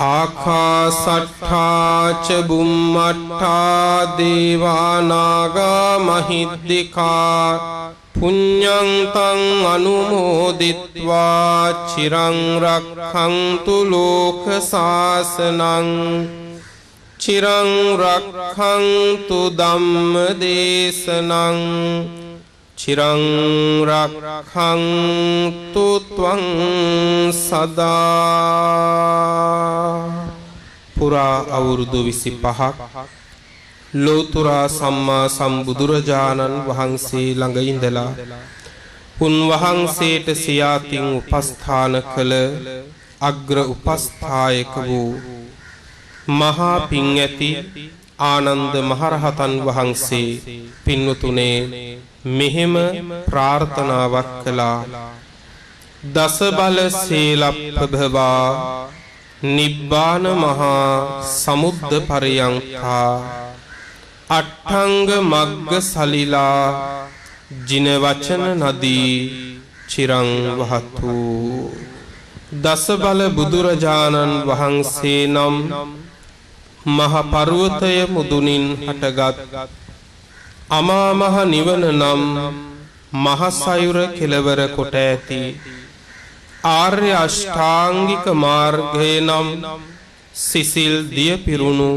ආකාසට්ඨා ච බුම්මට්ඨා දේවා නාග මහිද්దికා පුඤ්ඤං තං අනුමෝදිත්වා චිරං රක්ඛන්තු ලෝක සාසනං චිරං රක්ඛන්තු ධම්ම දේශනං චිරං රක්ඛන්තු ත්වං සදා. පුරා අවුරුදු 25ක් ලෝතුරා සම්මා සම්බුදුරජාණන් වහන්සේ ළඟ ඉඳලා උන්වහන්සේට සියාතින් උපස්ථාන කළ අග්‍ර උපස්ථායක වූ මහා පිං ඇති ආනන්ද මහරහතන් වහන්සේ පින්වතුනේ මෙහෙම ප්‍රාර්ථනාවක් කළා. දස බල සීලප්පභවා නිබ්බාන මහා සමුද්ද පරියංඛා අට්ඨංග මග්ග සලිලා ජින වචන නදී චිරං වහතු. දස බල බුදුරජාණන් වහන්සේ නම් මහ පර්වතය මුදුනින් හටගත් අමා මහ නිවන නම් මහ සයුර කෙළවර කොට ඇති ආර්ය අෂ්ටාංගික මාර්ගය නම් සිසිල් දිය පිරුණු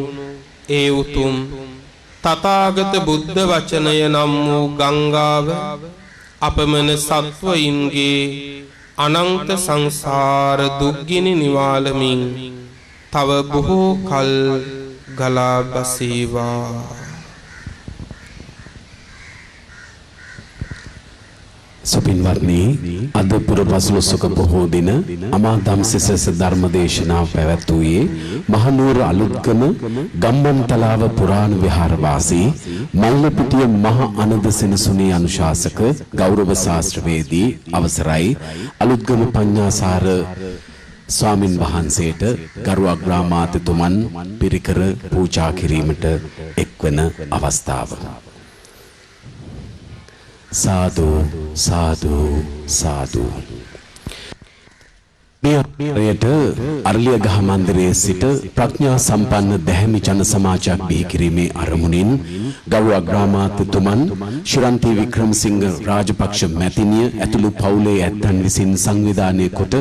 ඒ උතුම් තථාගත බුද්ධ වචනය නම් වූ ගංගාව අපමණ සත්වයින්ගේ අනන්ත සංසාර දුක්ගිනි නිවාලමින් තව බොහෝ කල් ගලා බසීවා. සුපින්වත්නි, අද පුරපසළොස්වක බොහෝ දින අමා ධම්සෙසස ධර්ම දේශනාව පැවැත්වුවේ මහනුවර අලුත්ගම ගම්මන්තලාව පුරාණ විහාරවාසී මල්ලපිටිය මහ අනද සෙනසුනේ අනුශාසක ගෞරව ශාස්ත්‍රවේදී අවසරයි අලුත්ගම පඤ්ඤාසාර ස්වාමින් වහන්සේට ගරු අග්‍රාමාත්‍යතුමන් පිරිකර පූජා කිරීමට එක්වන අවස්ථාව. සාදු සාදු සාදු. මෙයට අරලියගහ මන්දිරයේ සිට ප්‍රඥා සම්පන්න දැහැමි ජන සමාජයක් බිහි කිරීමේ අරමුණින් ගෞරව අග්‍රාමාත්‍යතුමන් ශිරන්ති වික්‍රමසිංහ රාජපක්ෂ මැතිණිය ඇතුළු පවුලේ ඇත්තන් විසින් සංවිධානය කොට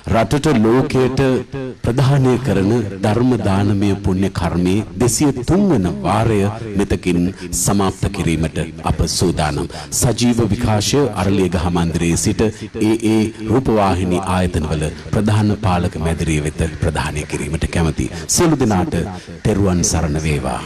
රටට ලෝකයට ප්‍රධානය කරන ධර්ම දානමය පුණ්‍ය කර්මයේ 203 වන වාරය මෙතකින් සමාප්ත කිරීමට අප සූදානම්. සජීව විකාශය අරලියගහ මන්දිරයේ සිට ඒ රූපවාහිනී ආයතනවල ප්‍රධාන පාලක මැදිරිය වෙත ප්‍රදානය කිරීමට කැමැති සියලු දෙනාට තෙරුවන් සරණ වේවා.